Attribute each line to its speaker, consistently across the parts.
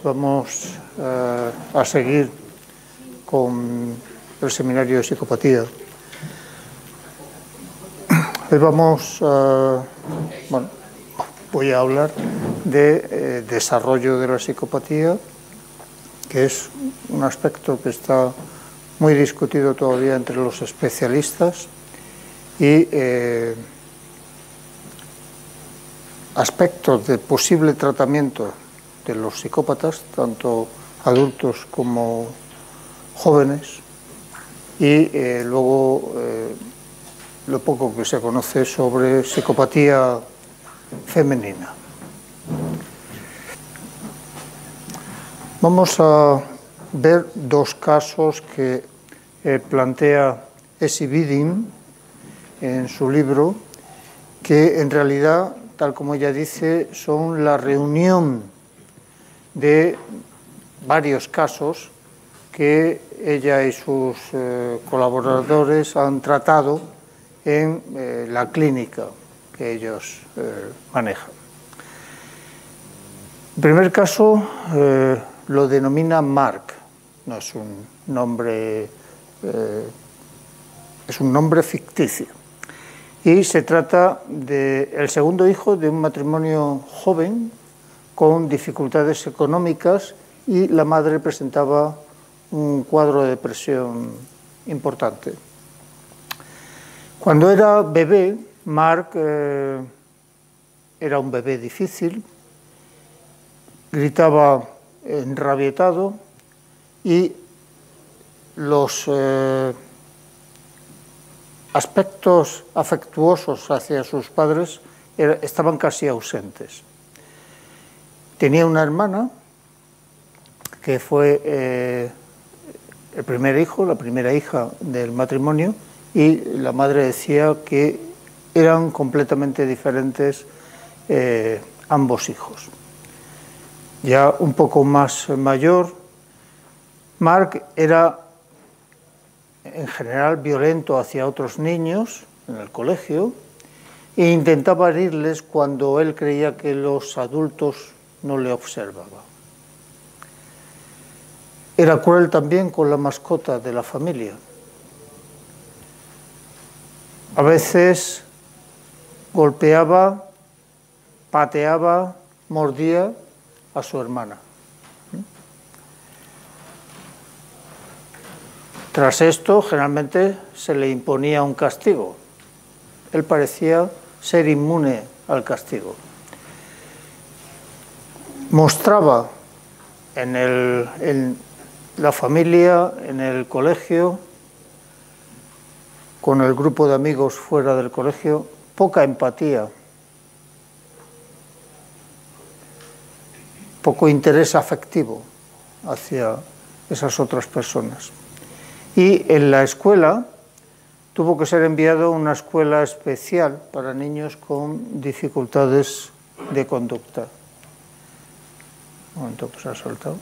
Speaker 1: Vamos a seguir con el seminario de psicopatía. Hoy voy a hablar de desarrollo de la psicopatía, que es un aspecto que está muy discutido todavía entre los especialistas, y aspectos de posible tratamiento de los psicópatas, tanto adultos como jóvenes, y luego lo poco que se conoce sobre psicopatía femenina. Vamos a ver dos casos que plantea Essi Viding en su libro, que en realidad, tal como ella dice, son la reunión de varios casos que ella y sus colaboradores han tratado en la clínica que ellos manejan. El primer caso lo denomina Mark, no es un nombre, es un nombre ficticio, y se trata del segundo hijo de un matrimonio joven con dificultades económicas, y la madre presentaba un cuadro de depresión importante. Cuando era bebé, Mark era un bebé difícil, gritaba enrabietado, y los aspectos afectuosos hacia sus padres estaban casi ausentes. Tenía una hermana que fue el primer hijo, la primera hija del matrimonio, y la madre decía que eran completamente diferentes ambos hijos. Ya un poco más mayor, Mark era en general violento hacia otros niños en el colegio e intentaba herirles cuando él creía que los adultos no le observaba. Era cruel también con la mascota de la familia. A veces golpeaba, pateaba, mordía a su hermana. Tras esto, generalmente se le imponía un castigo. Él parecía ser inmune al castigo. Mostraba en la familia, en el colegio, con el grupo de amigos fuera del colegio, poca empatía, poco interés afectivo hacia esas otras personas. Y en la escuela tuvo que ser enviado a una escuela especial para niños con dificultades de conducta. Un momento que se ha soltado.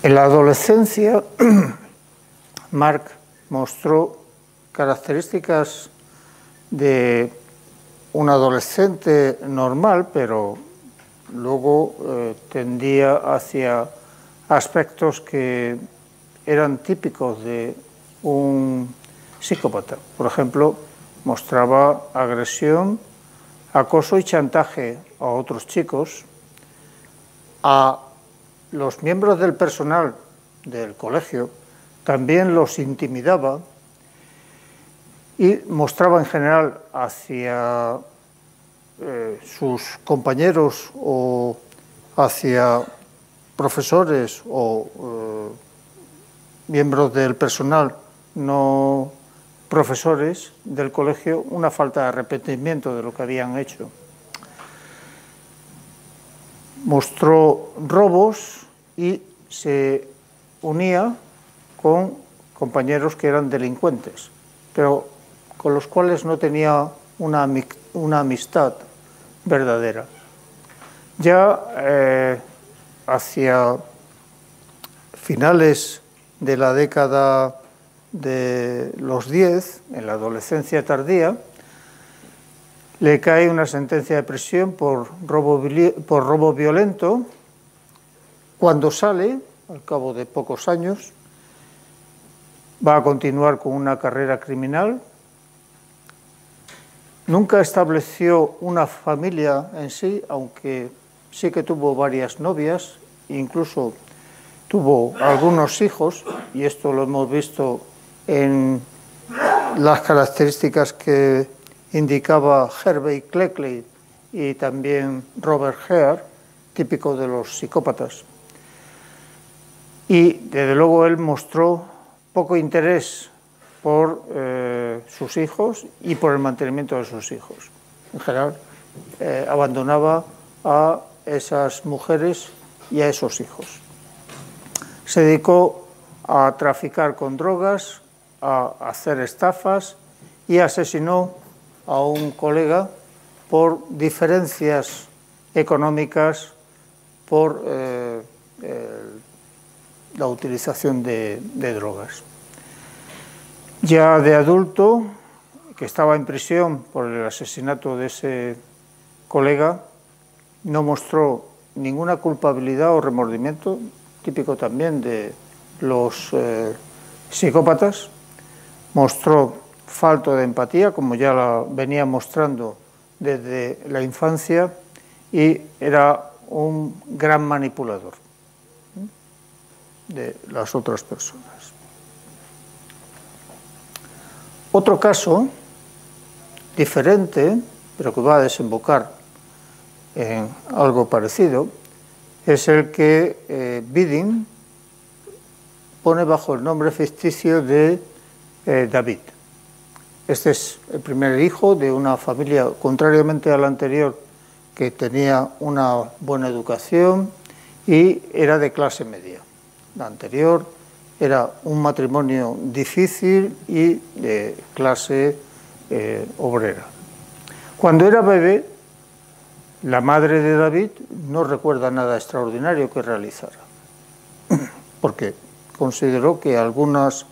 Speaker 1: En la adolescencia, Mark mostró características de un adolescente normal, pero luego tendía hacia aspectos que eran típicos de un psicópata. Por ejemplo, mostraba agresión, acoso y chantaje a otros chicos, a los miembros del personal del colegio también los intimidaba, y mostraba en general hacia sus compañeros o hacia profesores o miembros del personal no profesores del colegio una falta de arrepentimiento de lo que habían hecho. Mostró robos y se unía con compañeros que eran delincuentes, pero con los cuales no tenía una amistad verdadera. Ya hacia finales de la década de los 10, en la adolescencia tardía, le cae una sentencia de prisión por robo violento. Cuando sale, al cabo de pocos años, va a continuar con una carrera criminal. Nunca estableció una familia en sí, aunque sí que tuvo varias novias, incluso tuvo algunos hijos, y esto lo hemos visto en las características que indicaba Hervey Cleckley y también Robert Hare, típico de los psicópatas. Y desde luego él mostró poco interés por sus hijos y por el mantenimiento de sus hijos. En general, abandonaba a esas mujeres y a esos hijos. Se dedicó a traficar con drogas, a hacer estafas y asesinó a un colega por diferencias económicas, por la utilización de drogas. Ya de adulto, que estaba en prisión por el asesinato de ese colega, no mostró ninguna culpabilidad o remordimiento, típico también de los psicópatas. Mostró falta de empatía, como ya la venía mostrando desde la infancia, y era un gran manipulador de las otras personas. Otro caso diferente, pero que va a desembocar en algo parecido, es el que Biding pone bajo el nombre ficticio de David. Este es el primer hijo de una familia, contrariamente a la anterior, que tenía una buena educación y era de clase media. La anterior era un matrimonio difícil y de clase obrera. Cuando era bebé, la madre de David no recuerda nada extraordinario que realizara, porque consideró que algunas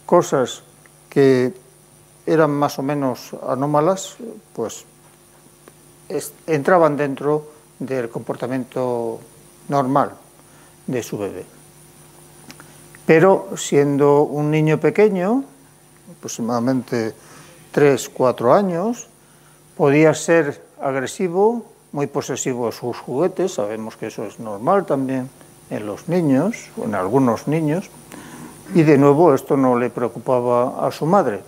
Speaker 1: cosas que eran más o menos anómalas, pues entraban dentro del comportamiento normal de su bebé. Pero siendo un niño pequeño, aproximadamente 3-4 años, podía ser agresivo, muy posesivo de sus juguetes. Sabemos que eso es normal también en los niños, o en algunos niños, y de nuevo esto no le preocupaba a su madre.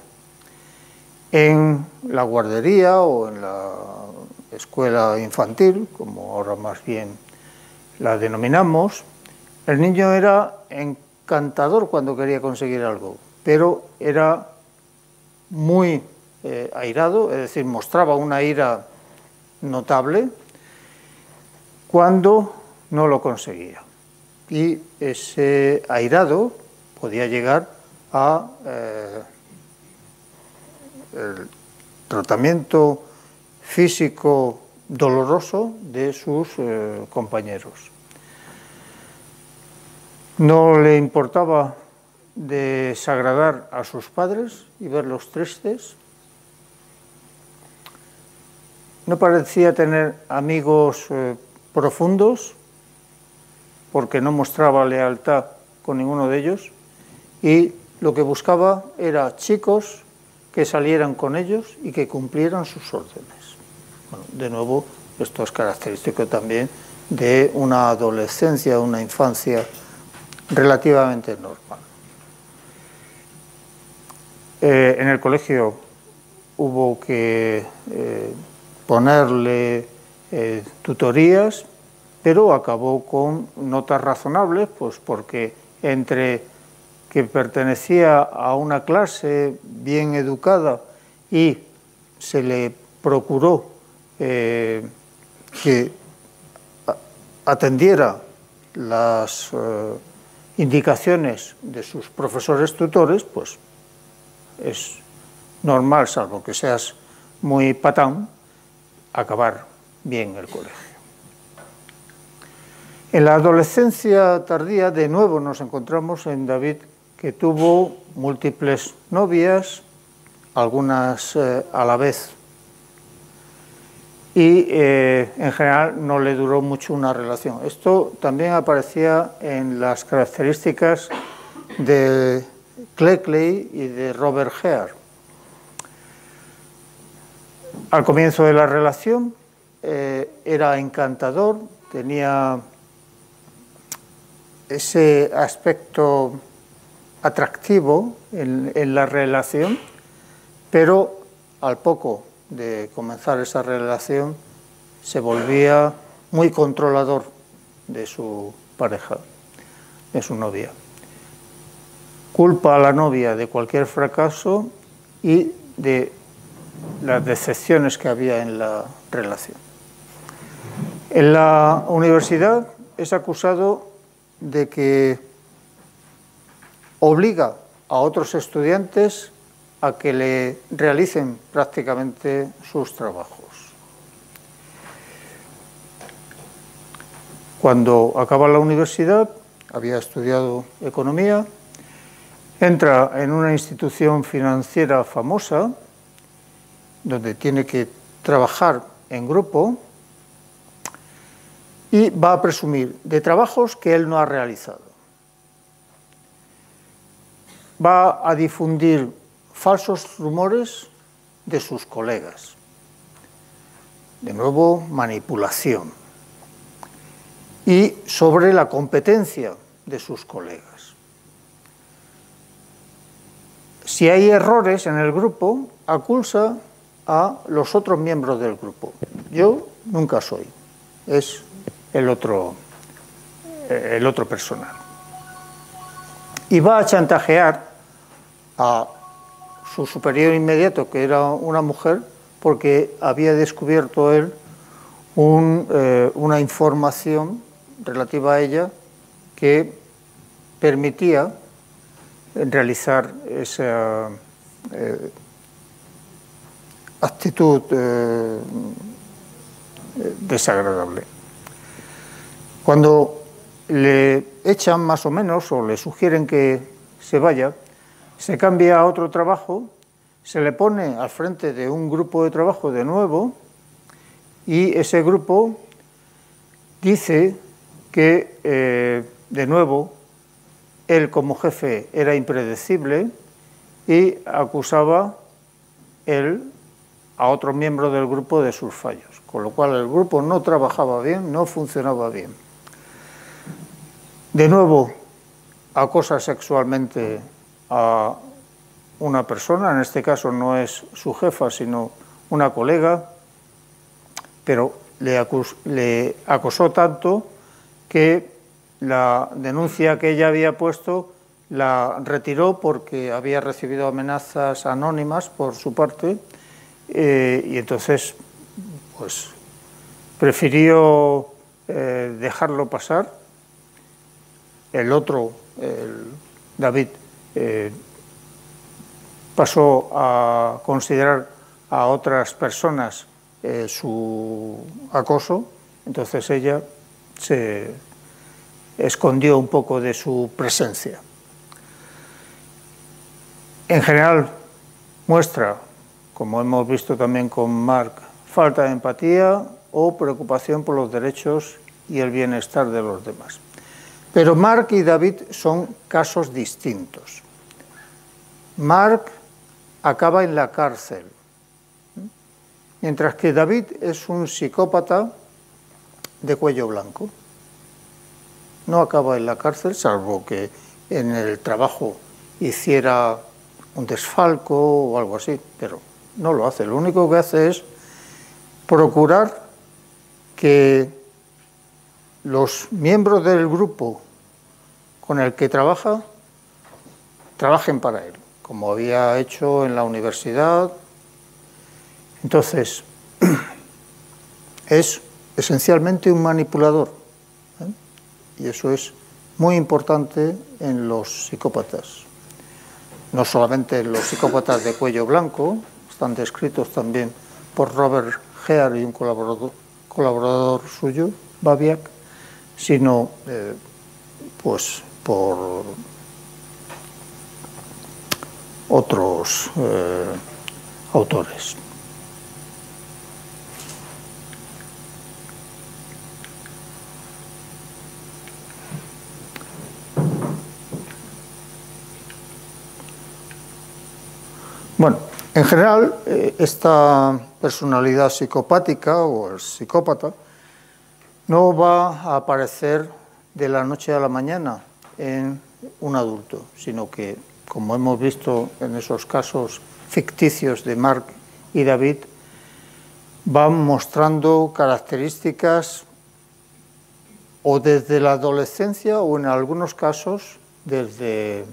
Speaker 1: En la guardería o en la escuela infantil, como ahora más bien la denominamos, el niño era encantador cuando quería conseguir algo, pero era muy airado, es decir, mostraba una ira notable cuando no lo conseguía. Y ese airado podía llegar a el tratamiento físico doloroso de sus compañeros. No le importaba desagradar a sus padres y verlos tristes. No parecía tener amigos profundos, porque no mostraba lealtad con ninguno de ellos, y lo que buscaba era chicos que salieran con ellos y que cumplieran sus órdenes. Bueno, de nuevo, esto es característico también de una adolescencia, una infancia relativamente normal. En el colegio hubo que ponerle tutorías, pero acabó con notas razonables, pues porque entre que pertenecía a una clase bien educada y se le procuró que atendiera las indicaciones de sus profesores tutores, pues es normal, salvo que seas muy patán, acabar bien el colegio. En la adolescencia tardía, de nuevo nos encontramos en David que tuvo múltiples novias, algunas a la vez, y en general no le duró mucho una relación. Esto también aparecía en las características de Cleckley y de Robert Hare. Al comienzo de la relación era encantador, tenía ese aspecto atractivo en la relación, pero al poco de comenzar esa relación se volvía muy controlador de su pareja, de su novia. Culpa a la novia de cualquier fracaso y de las decepciones que había en la relación. En la universidad es acusado de que obliga a otros estudiantes a que le realicen prácticamente sus trabajos. Cuando acaba la universidad, había estudiado economía, entra en una institución financiera famosa, donde tiene que trabajar en grupo, y va a presumir de trabajos que él no ha realizado. Va a difundir falsos rumores de sus colegas. De nuevo, manipulación. Y sobre la competencia de sus colegas. Si hay errores en el grupo, acusa a los otros miembros del grupo. Yo nunca soy, es el otro personal. Y va a chantajear a su superior inmediato, que era una mujer, porque había descubierto él una información relativa a ella que permitía realizar esa actitud desagradable. Cuando le echan más o menos o le sugieren que se vaya, se cambia a otro trabajo, se le pone al frente de un grupo de trabajo de nuevo y ese grupo dice que de nuevo él como jefe era impredecible y acusaba él a otro miembro del grupo de sus fallos, con lo cual el grupo no trabajaba bien, no funcionaba bien. De nuevo, acosa sexualmente a una persona, en este caso no es su jefa, sino una colega, pero le acosó tanto que la denuncia que ella había puesto la retiró porque había recibido amenazas anónimas por su parte y entonces pues prefirió dejarlo pasar. El otro, David, pasó a considerar a otras personas su acoso, entonces ella se escondió un poco de su presencia. En general muestra, como hemos visto también con Mark, falta de empatía o preocupación por los derechos y el bienestar de los demás. Pero Mark y David son casos distintos. Mark acaba en la cárcel, mientras que David es un psicópata de cuello blanco. No acaba en la cárcel, salvo que en el trabajo hiciera un desfalco o algo así, pero no lo hace. Lo único que hace es procurar que los miembros del grupo con el que trabaja trabajen para él, como había hecho en la universidad. Entonces, es esencialmente un manipulador, y eso es muy importante en los psicópatas. No solamente en los psicópatas de cuello blanco, están descritos también por Robert Hare y un colaborador suyo, Babiak, sino pues por otros autores. Bueno, en general, esta personalidad psicopática o el psicópata no va a aparecer de la noche a la mañana en un adulto, sino que, como hemos visto en esos casos ficticios de Mark y David, van mostrando características o desde la adolescencia o en algunos casos desde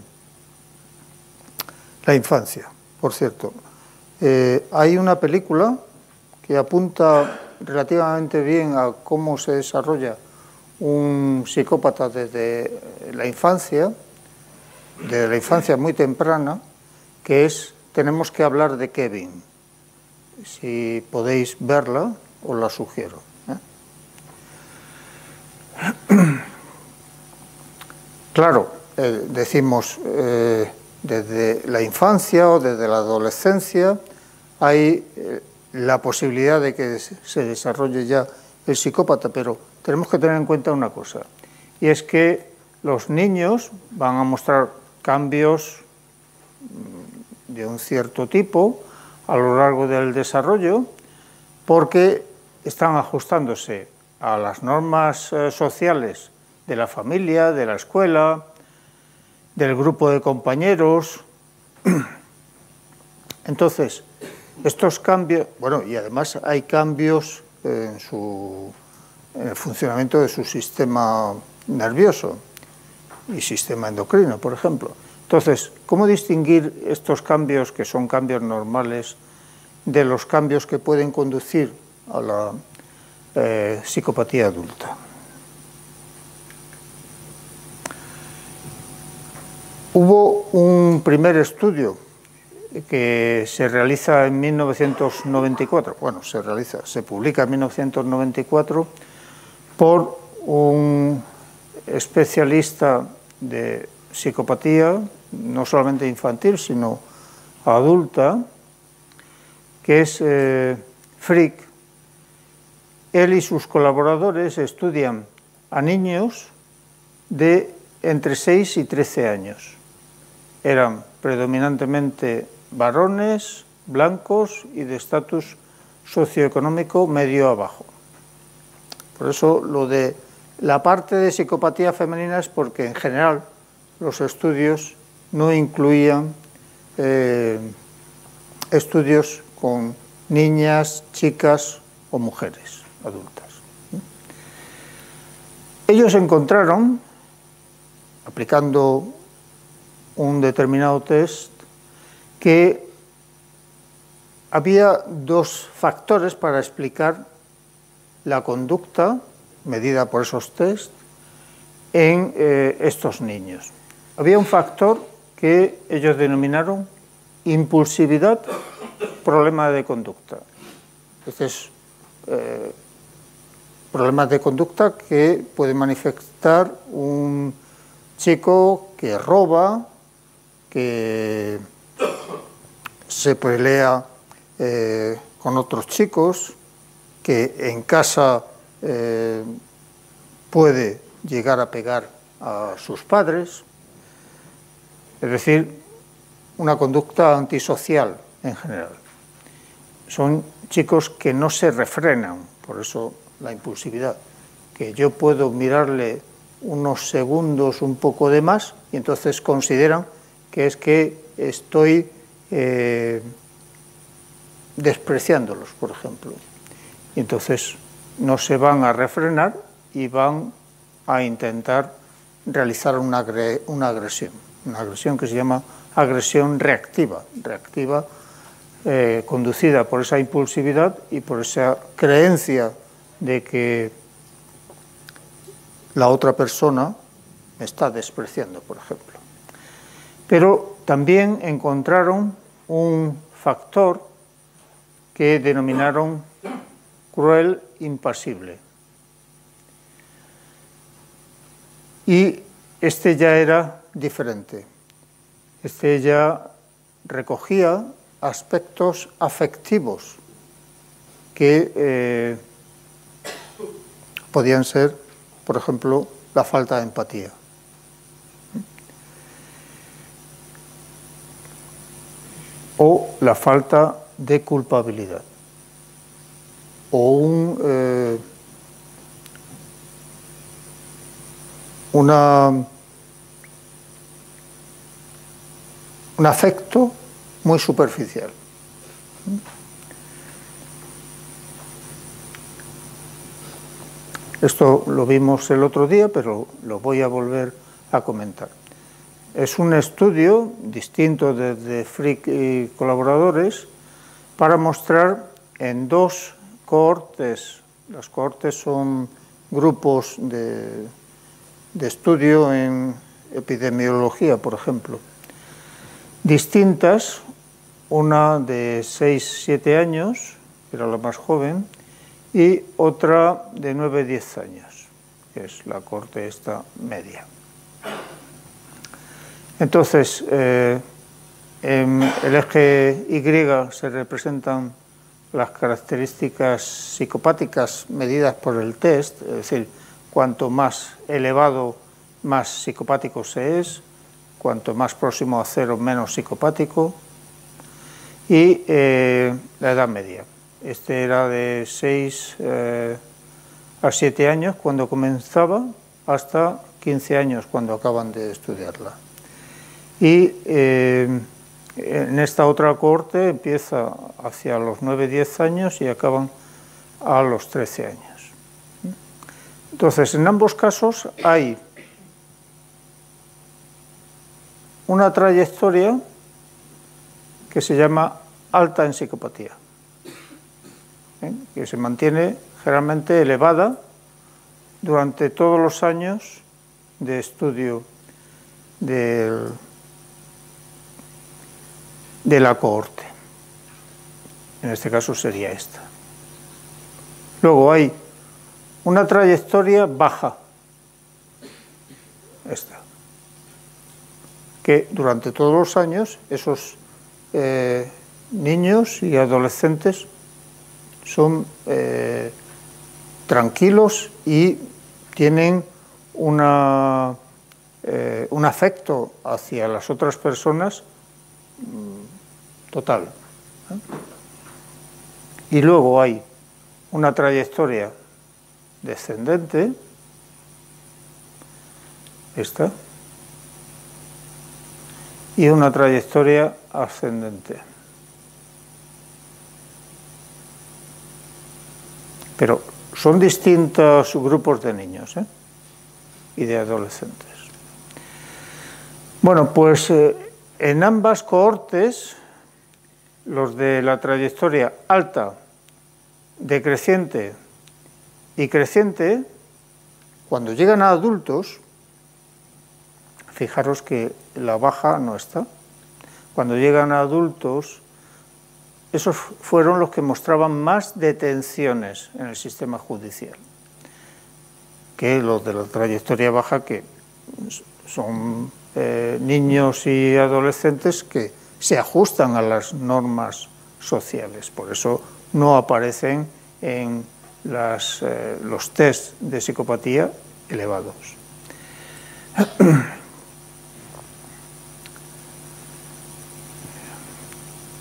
Speaker 1: la infancia. Por cierto, hay una película que apunta relativamente bien a cómo se desarrolla un psicópata desde la infancia muy temprana, que es Tenemos que hablar de Kevin. Si podéis verla, os la sugiero. Claro, decimos desde la infancia o desde la adolescencia hay la posibilidad de que se desarrolle ya el psicópata, pero tenemos que tener en cuenta una cosa, y es que los niños van a mostrar cambios de un cierto tipo a lo largo del desarrollo porque están ajustándose a las normas sociales de la familia, de la escuela, del grupo de compañeros. Entonces, estos cambios, bueno, y además hay cambios en el funcionamiento de su sistema nervioso y sistema endocrino, por ejemplo. Entonces, ¿cómo distinguir estos cambios, que son cambios normales, de los cambios que pueden conducir a la psicopatía adulta? Hubo un primer estudio que se realiza en 1994, bueno, se publica en 1994 por un especialista de psicopatía, no solamente infantil, sino adulta, que es Frick. Él y sus colaboradores estudian a niños de entre 6 y 13 años. Eran predominantemente varones, blancos y de estatus socioeconómico medio abajo. Por eso lo de la parte de psicopatía femenina es porque en general los estudios no incluían estudios con niñas, chicas o mujeres adultas. Ellos encontraron, aplicando un determinado test, que había dos factores para explicar la conducta medida por esos test en estos niños. Había un factor que ellos denominaron impulsividad, problema de conducta. Este es problemas de conducta que puede manifestar un chico que roba, que se pelea con otros chicos, que en casa puede llegar a pegar a sus padres, es decir, una conducta antisocial en general. Son chicos que no se refrenan, por eso la impulsividad, que yo puedo mirarle unos segundos un poco de más y entonces consideran que es que estoy despreciándolos, por ejemplo. Y entonces no se van a refrenar y van a intentar realizar una agresión que se llama agresión reactiva, conducida por esa impulsividad y por esa creencia de que la otra persona me está despreciando, por ejemplo. Pero también encontraron un factor que denominaron cruel impasible. Y este ya era diferente. Este ya recogía aspectos afectivos que podían ser, por ejemplo, la falta de empatía. O la falta de culpabilidad. O un afecto muy superficial. Esto lo vimos el otro día, pero lo voy a volver a comentar. Es un estudio distinto de Frick y colaboradores para mostrar en dos cohortes. Las cohortes son grupos de estudio en epidemiología, por ejemplo, distintas, una de 6-7 años, que era la más joven, y otra de 9-10 años, que es la cohorte esta media. Entonces, en el eje Y se representan las características psicopáticas medidas por el test, es decir, cuanto más elevado, más psicopático se es, cuanto más próximo a cero, menos psicopático, y la edad media. Este era de 6 a 7 años cuando comenzaba, hasta 15 años cuando acaban de estudiarla. Y en esta otra cohorte empieza hacia los 9-10 años y acaban a los 13 años. Entonces, en ambos casos hay una trayectoria que se llama alta en psicopatía, que se mantiene generalmente elevada durante todos los años de estudio de la cohorte. En este caso sería esta. Luego hay una trayectoria baja, esta, que durante todos los años esos niños y adolescentes son tranquilos y tienen un afecto hacia las otras personas total. Y luego hay una trayectoria descendente, esta, y una trayectoria ascendente. Pero son distintos grupos de niños y de adolescentes. Bueno, pues en ambas cohortes, los de la trayectoria alta, decreciente y creciente, cuando llegan a adultos, fijaros que la baja no está. Cuando llegan a adultos, esos fueron los que mostraban más detenciones en el sistema judicial que los de la trayectoria baja, que son niños y adolescentes que se ajustan a las normas sociales. Por eso no aparecen en los test de psicopatía elevados.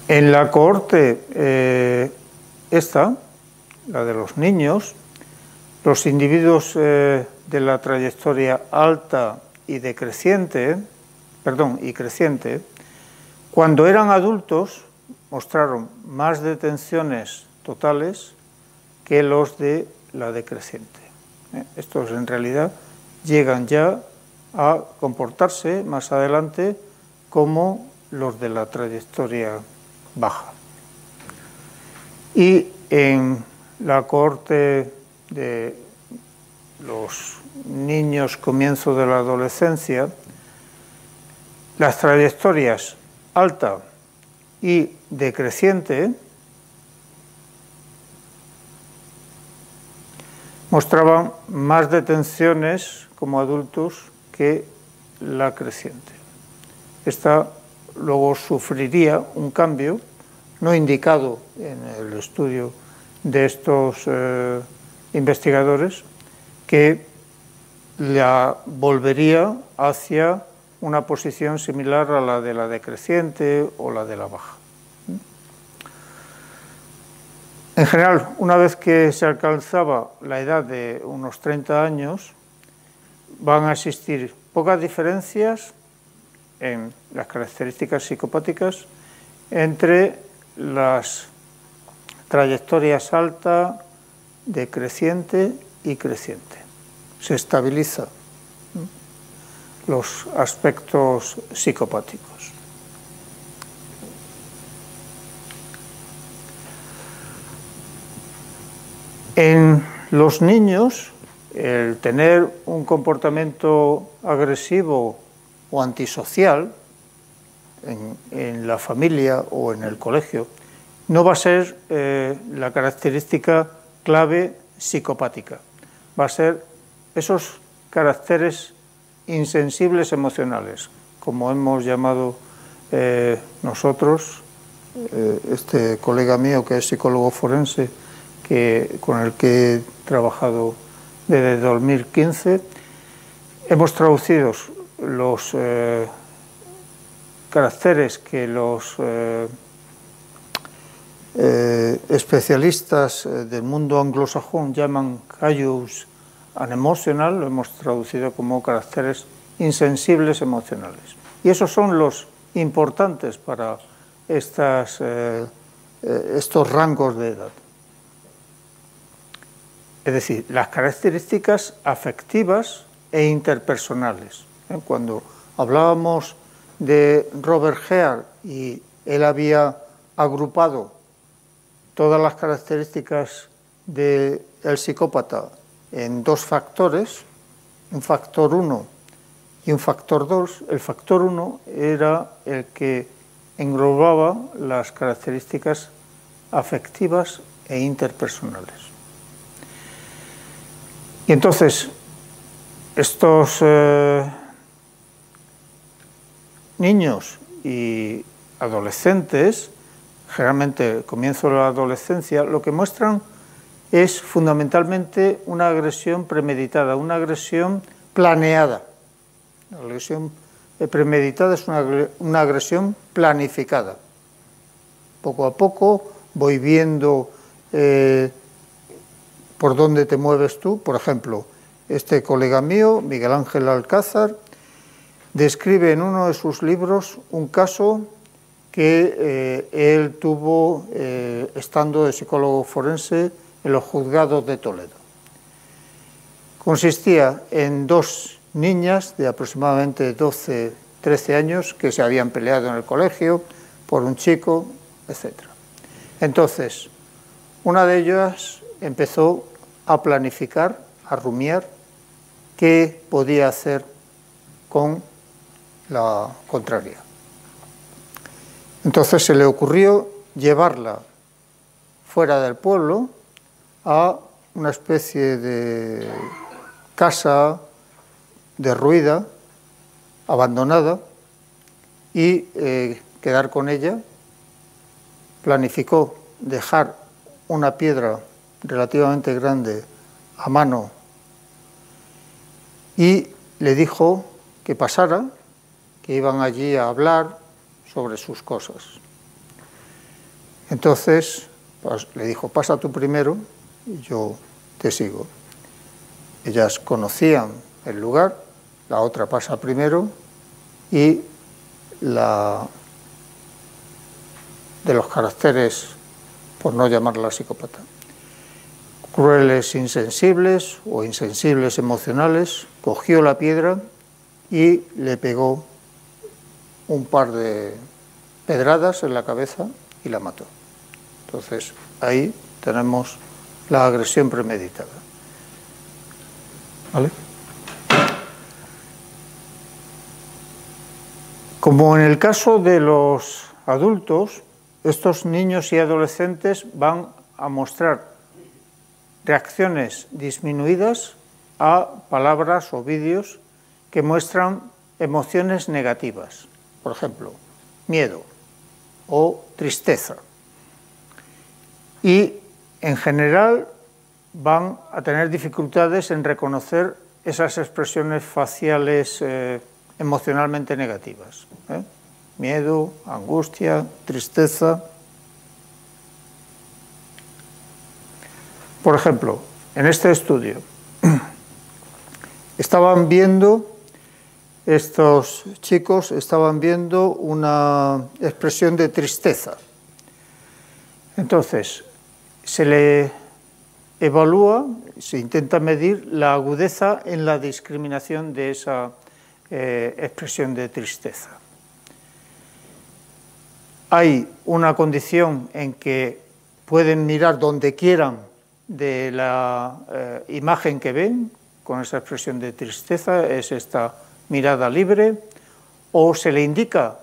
Speaker 1: En la cohorte esta, la de los niños, los individuos de la trayectoria alta y decreciente, y creciente, cuando eran adultos mostraron más detenciones totales que los de la decreciente. Estos en realidad llegan ya a comportarse más adelante como los de la trayectoria baja. Y en la cohorte de los niños comienzo de la adolescencia, las trayectorias alta y decreciente mostraban más detenciones como adultos que la creciente. Esta luego sufriría un cambio no indicado en el estudio de estos investigadores, que la volvería hacia una posición similar a la de la decreciente o la de la baja. En general, una vez que se alcanzaba la edad de unos 30 años, van a existir pocas diferencias en las características psicopáticas entre las trayectorias alta, decreciente y creciente. Se estabiliza los aspectos psicopáticos. En los niños, el tener un comportamiento agresivo o antisocial en la familia o en el colegio no va a ser la característica clave psicopática. Va a ser esos caracteres insensibles emocionales, como hemos llamado nosotros, este colega mío que es psicólogo forense, con el que he trabajado desde 2015, hemos traducido los caracteres que los especialistas del mundo anglosajón llaman callous unemotional, lo hemos traducido como caracteres insensibles emocionales. Y esos son los importantes para estos rangos de edad. Es decir, las características afectivas e interpersonales. Cuando hablábamos de Robert Hare y él había agrupado todas las características del psicópata en dos factores, un factor 1 y un factor 2, el factor 1 era el que englobaba las características afectivas e interpersonales. Y entonces, estos niños y adolescentes, generalmente al comienzo de la adolescencia, lo que muestran es fundamentalmente una agresión premeditada, una agresión planeada. La agresión premeditada es una agresión planificada. Poco a poco voy viendo por dónde te mueves tú. Por ejemplo, este colega mío, Miguel Ángel Alcázar, describe en uno de sus libros un caso que él tuvo estando de psicólogo forense en los juzgados de Toledo. Consistía en dos niñas de aproximadamente 12, 13 años que se habían peleado en el colegio por un chico, etc. Entonces, una de ellas empezó a planificar, a rumiar qué podía hacer con la contraria. Entonces se le ocurrió llevarla fuera del pueblo a una especie de casa derruida, abandonada, y quedar con ella. Planificó dejar una piedra relativamente grande a mano y le dijo que pasara, que iban allí a hablar sobre sus cosas. Entonces le dijo, pasa tú primero y yo te sigo. Ellas conocían el lugar, la otra pasa primero y de los caracteres, por no llamarla psicópata, crueles insensibles o insensibles emocionales, cogió la piedra y le pegó un par de pedradas en la cabeza y la mató. Entonces, ahí tenemos la agresión premeditada. ¿Vale? Como en el caso de los adultos, estos niños y adolescentes van a mostrar reacciones disminuidas a palabras o vídeos que muestran emociones negativas. Por ejemplo, miedo o tristeza. Y en general van a tener dificultades en reconocer esas expresiones faciales emocionalmente negativas. Miedo, angustia, tristeza. Por ejemplo, en este estudio estos chicos estaban viendo una expresión de tristeza. Entonces, se le evalúa, se intenta medir la agudeza en la discriminación de esa expresión de tristeza. Hay una condición en que pueden mirar donde quieran de la imagen que ven con esa expresión de tristeza, es esta mirada libre, o se le indica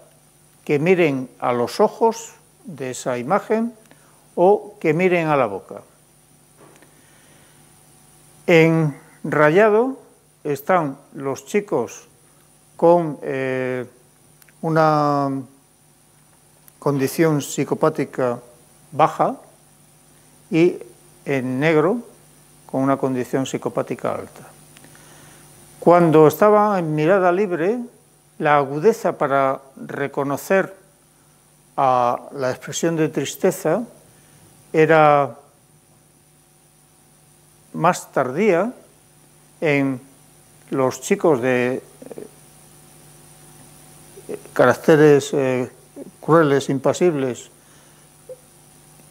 Speaker 1: que miren a los ojos de esa imagen o que miren a la boca. En rayado están los chicos con una condición psicopática baja y en negro con una condición psicopática alta. Cuando estaba en mirada libre, la agudeza para reconocer a la expresión de tristeza era más tardía en los chicos de caracteres crueles, impasibles,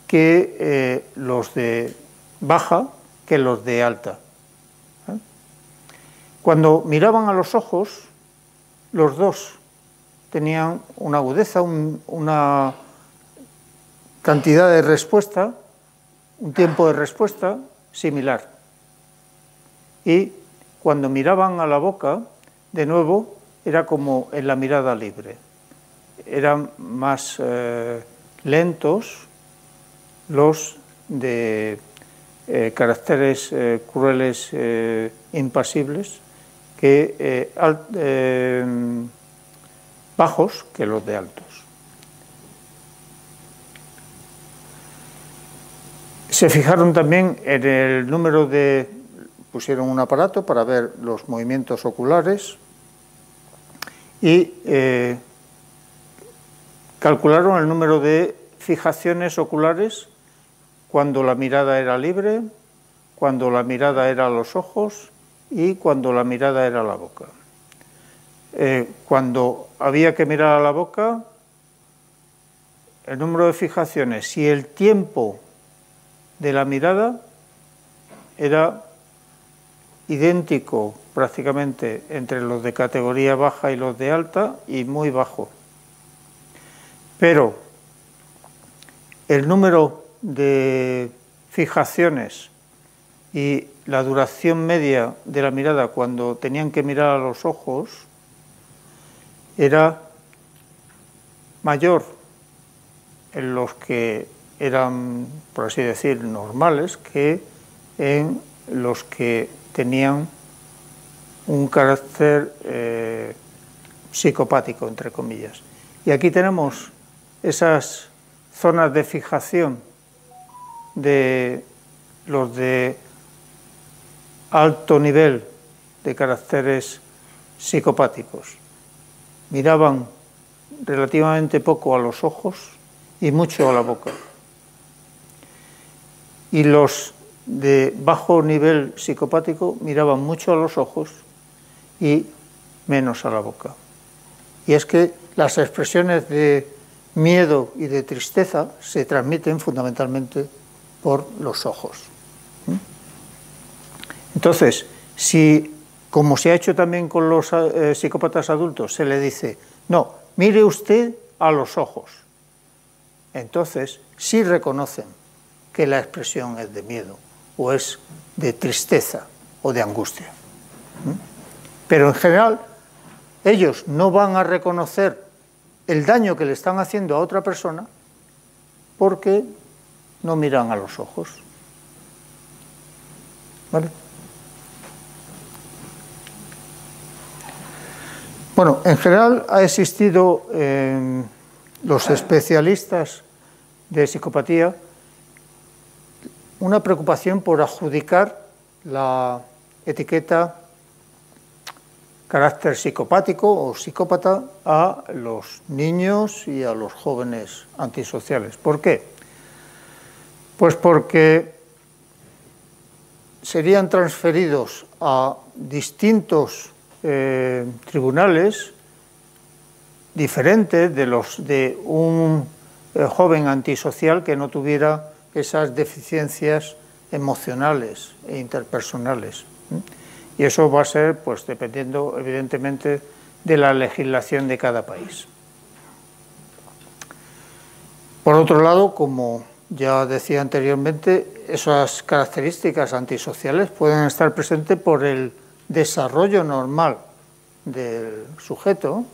Speaker 1: que los de baja que los de alta. Cuando miraban a los ojos, los dos tenían una agudeza, una cantidad de respuesta, un tiempo de respuesta similar. Y cuando miraban a la boca, de nuevo, era como en la mirada libre. Eran más lentos los de caracteres crueles, impasibles, que bajos que los de altos. Se fijaron también en el número de... pusieron un aparato para ver los movimientos oculares y calcularon el número de fijaciones oculares cuando la mirada era libre, cuando la mirada era a los ojos y cuando la mirada era a la boca. Cuando había que mirar a la boca, el número de fijaciones y el tiempo de la mirada era idéntico prácticamente entre los de categoría baja y los de alta y muy bajo. Pero el número de fijaciones y la duración media de la mirada cuando tenían que mirar a los ojos era mayor en los que eran, por así decir, normales que en los que tenían un carácter psicopático, entre comillas. Y aquí tenemos esas zonas de fijación de los de alto nivel de caracteres psicopáticos. Miraban relativamente poco a los ojos y mucho a la boca. Y los de bajo nivel psicopático miraban mucho a los ojos y menos a la boca. Y es que las expresiones de miedo y de tristeza se transmiten fundamentalmente por los ojos. Entonces, si, como se ha hecho también con los psicópatas adultos, se le dice, no, mire usted a los ojos, entonces sí reconocen que la expresión es de miedo o es de tristeza o de angustia. Pero en general, ellos no van a reconocer el daño que le están haciendo a otra persona porque no miran a los ojos. ¿Vale? Bueno, en general ha existido los especialistas de psicopatía una preocupación por adjudicar la etiqueta carácter psicopático o psicópata a los niños y a los jóvenes antisociales. ¿Por qué? Pues porque serían transferidos a distintos tribunales diferentes de los de un joven antisocial que no tuviera esas deficiencias emocionales e interpersonales. Y eso va a ser, pues, dependiendo, evidentemente, de la legislación de cada país. Por otro lado, como ya decía anteriormente, esas características antisociales pueden estar presentes por el desarrollo normal del sujeto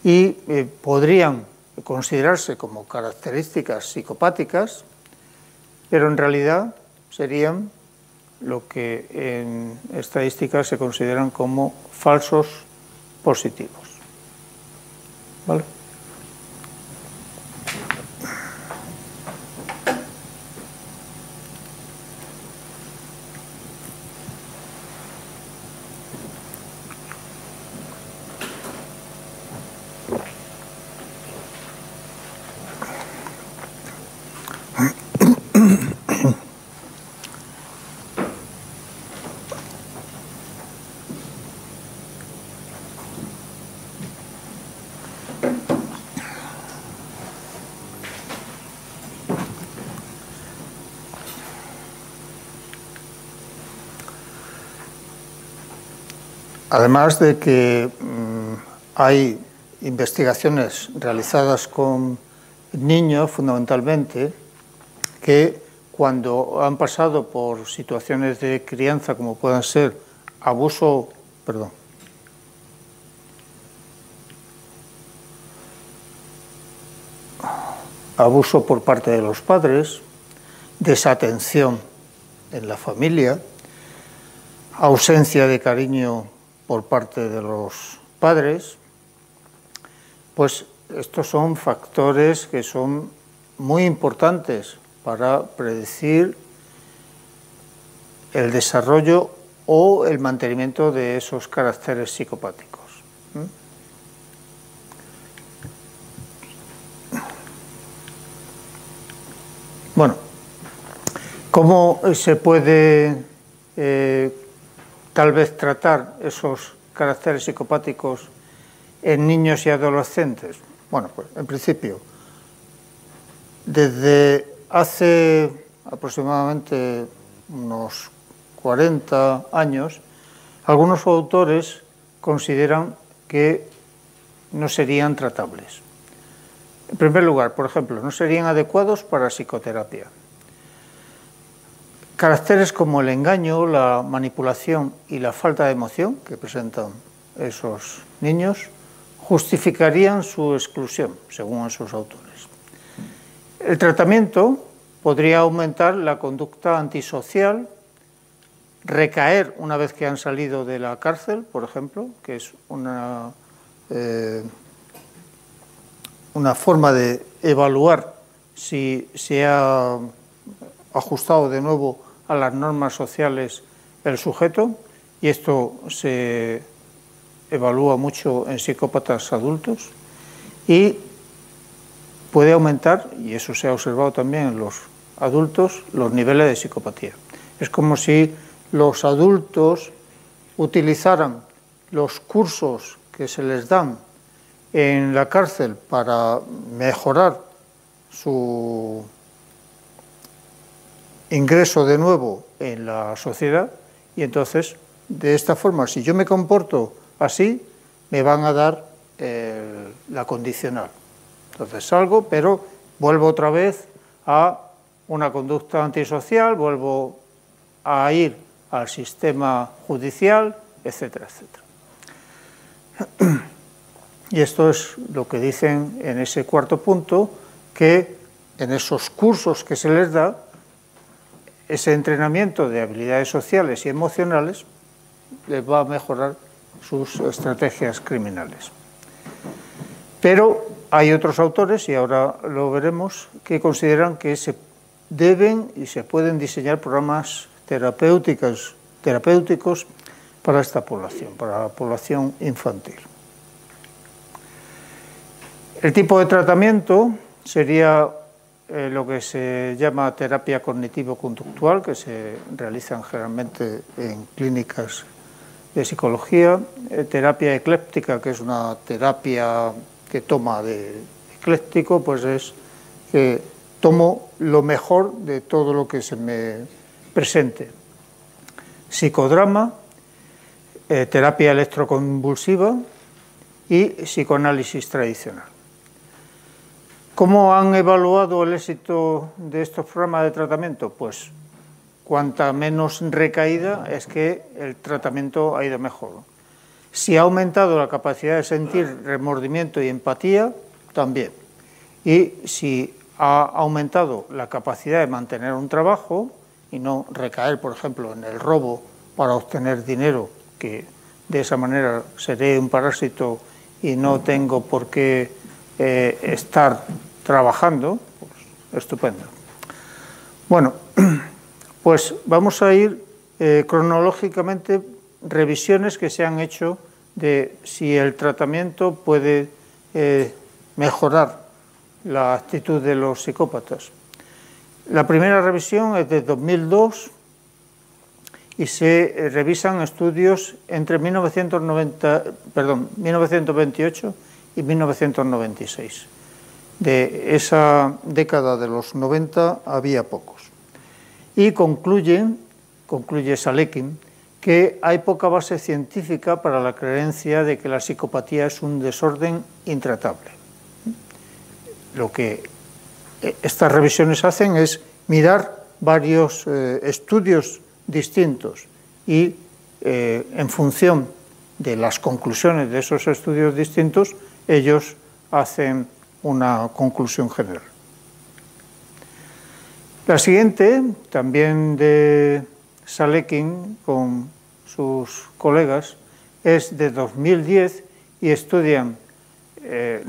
Speaker 1: y podrían considerarse como características psicopáticas, pero en realidad serían lo que en estadísticas se consideran como falsos positivos. ¿Vale? Además de que hay investigaciones realizadas con niños, fundamentalmente, que cuando han pasado por situaciones de crianza, como puedan ser abuso por parte de los padres, desatención en la familia, ausencia de cariño por parte de los padres, pues estos son factores que son muy importantes para predecir el desarrollo o el mantenimiento de esos caracteres psicopáticos. Bueno, ¿cómo se puede tal vez tratar esos caracteres psicopáticos en niños y adolescentes? Bueno, pues en principio, desde hace aproximadamente unos 40 años, algunos autores consideran que no serían tratables. En primer lugar, por ejemplo, no serían adecuados para psicoterapia. Caracteres como el engaño, la manipulación y la falta de emoción que presentan esos niños justificarían su exclusión, según esos autores. El tratamiento podría aumentar la conducta antisocial, recaer una vez que han salido de la cárcel, por ejemplo, que es una forma de evaluar si se ha ajustado de nuevo a las normas sociales el sujeto, y esto se evalúa mucho en psicópatas adultos, y puede aumentar, y eso se ha observado también en los adultos, los niveles de psicopatía. Es como si los adultos utilizaran los cursos que se les dan en la cárcel para mejorar su ingreso de nuevo en la sociedad, y entonces, de esta forma, si yo me comporto así, me van a dar la condicional. Entonces salgo, pero vuelvo otra vez a una conducta antisocial, vuelvo a ir al sistema judicial, etcétera, etcétera. Y esto es lo que dicen en ese cuarto punto, que en esos cursos que se les da, ese entrenamiento de habilidades sociales y emocionales les va a mejorar sus estrategias criminales. Pero hay otros autores, y ahora lo veremos, que consideran que se deben y se pueden diseñar programas terapéuticos para esta población, para la población infantil. El tipo de tratamiento sería lo que se llama terapia cognitivo-conductual, que se realizan generalmente en clínicas de psicología, terapia ecléptica, que es una terapia que toma de ecléctico, pues es que tomo lo mejor de todo lo que se me presente. Psicodrama, terapia electroconvulsiva y psicoanálisis tradicional. ¿Cómo han evaluado el éxito de estos programas de tratamiento? Pues cuanta menos recaída es que el tratamiento ha ido mejor. Si ha aumentado la capacidad de sentir remordimiento y empatía, también. Y si ha aumentado la capacidad de mantener un trabajo y no recaer, por ejemplo, en el robo para obtener dinero, que de esa manera seré un parásito y no tengo por qué estar trabajando, pues estupendo. Bueno, pues vamos a ir cronológicamente revisiones que se han hecho de si el tratamiento puede mejorar la actitud de los psicópatas. La primera revisión es de 2002 y se revisan estudios entre 1928 y 1996. De esa década de los 90 había pocos. Y concluye Salekin que hay poca base científica para la creencia de que la psicopatía es un desorden intratable. Lo que estas revisiones hacen es mirar varios estudios distintos y en función de las conclusiones de esos estudios distintos, ellos hacen una conclusión general. La siguiente, también de Salekin con sus colegas, es de 2010 y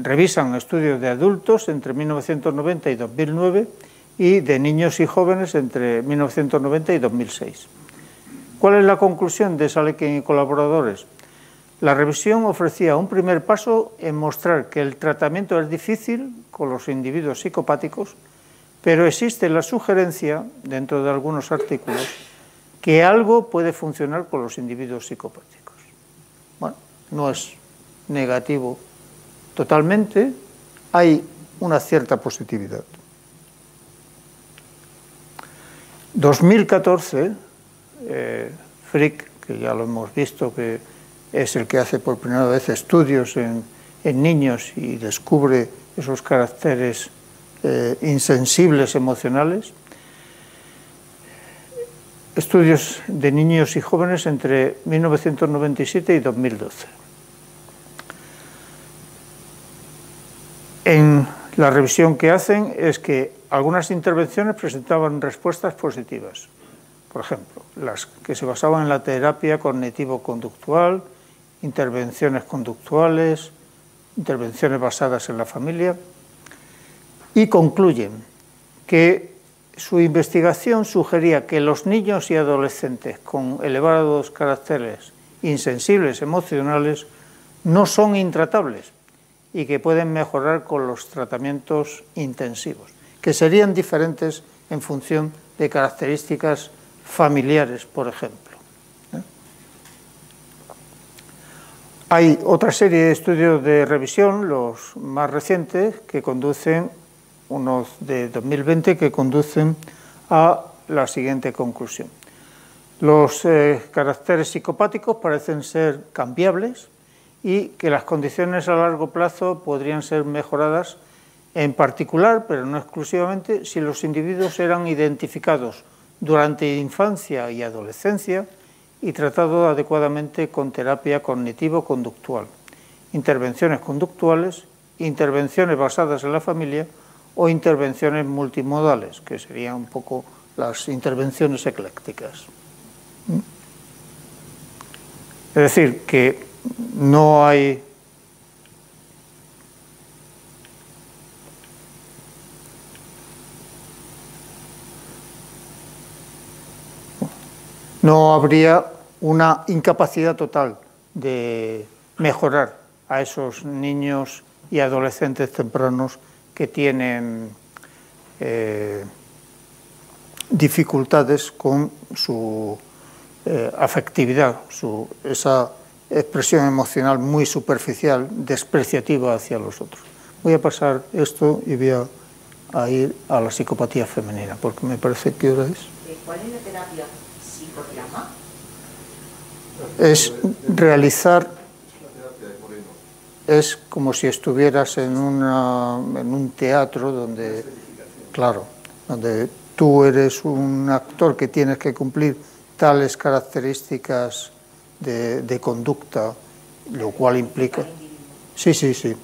Speaker 1: revisan estudios de adultos entre 1990 y 2009 y de niños y jóvenes entre 1990 y 2006. ¿Cuál es la conclusión de Salekin y colaboradores? La revisión ofrecía un primer paso en mostrar que el tratamiento es difícil con los individuos psicopáticos, pero existe la sugerencia, dentro de algunos artículos, que algo puede funcionar con los individuos psicopáticos. Bueno, no es negativo totalmente, hay una cierta positividad. 2014, Frick, que ya lo hemos visto, que es el que hace por primera vez estudios en niños y descubre esos caracteres insensibles emocionales, estudios de niños y jóvenes entre 1997 y 2012. En la revisión que hacen es que algunas intervenciones presentaban respuestas positivas. Por ejemplo, las que se basaban en la terapia cognitivo-conductual, intervenciones conductuales, intervenciones basadas en la familia, y concluyen que su investigación sugería que los niños y adolescentes con elevados caracteres insensibles emocionales no son intratables y que pueden mejorar con los tratamientos intensivos, que serían diferentes en función de características familiares, por ejemplo. Hay otra serie de estudios de revisión, los más recientes, que conducen, unos de 2020, que conducen a la siguiente conclusión. Los caracteres psicopáticos parecen ser cambiables y que las condiciones a largo plazo podrían ser mejoradas, en particular, pero no exclusivamente, si los individuos eran identificados durante infancia y adolescencia y tratados adecuadamente con terapia cognitivo-conductual, intervenciones conductuales, intervenciones basadas en la familia o intervenciones multimodales, que serían un poco las intervenciones eclécticas. Es decir, que no hay no habría una incapacidad total de mejorar a esos niños y adolescentes tempranos que tienen dificultades con su afectividad, esa expresión emocional muy superficial, despreciativa hacia los otros. Voy a pasar esto y voy a ir a la psicopatía femenina, porque me parece que ahora es.
Speaker 2: ¿Cuál es la terapia psicodrama?
Speaker 1: Es realizar, es como si estuvieras en un teatro donde, claro, donde tú eres un actor que tienes que cumplir tales características de conducta, lo cual implica... Sí,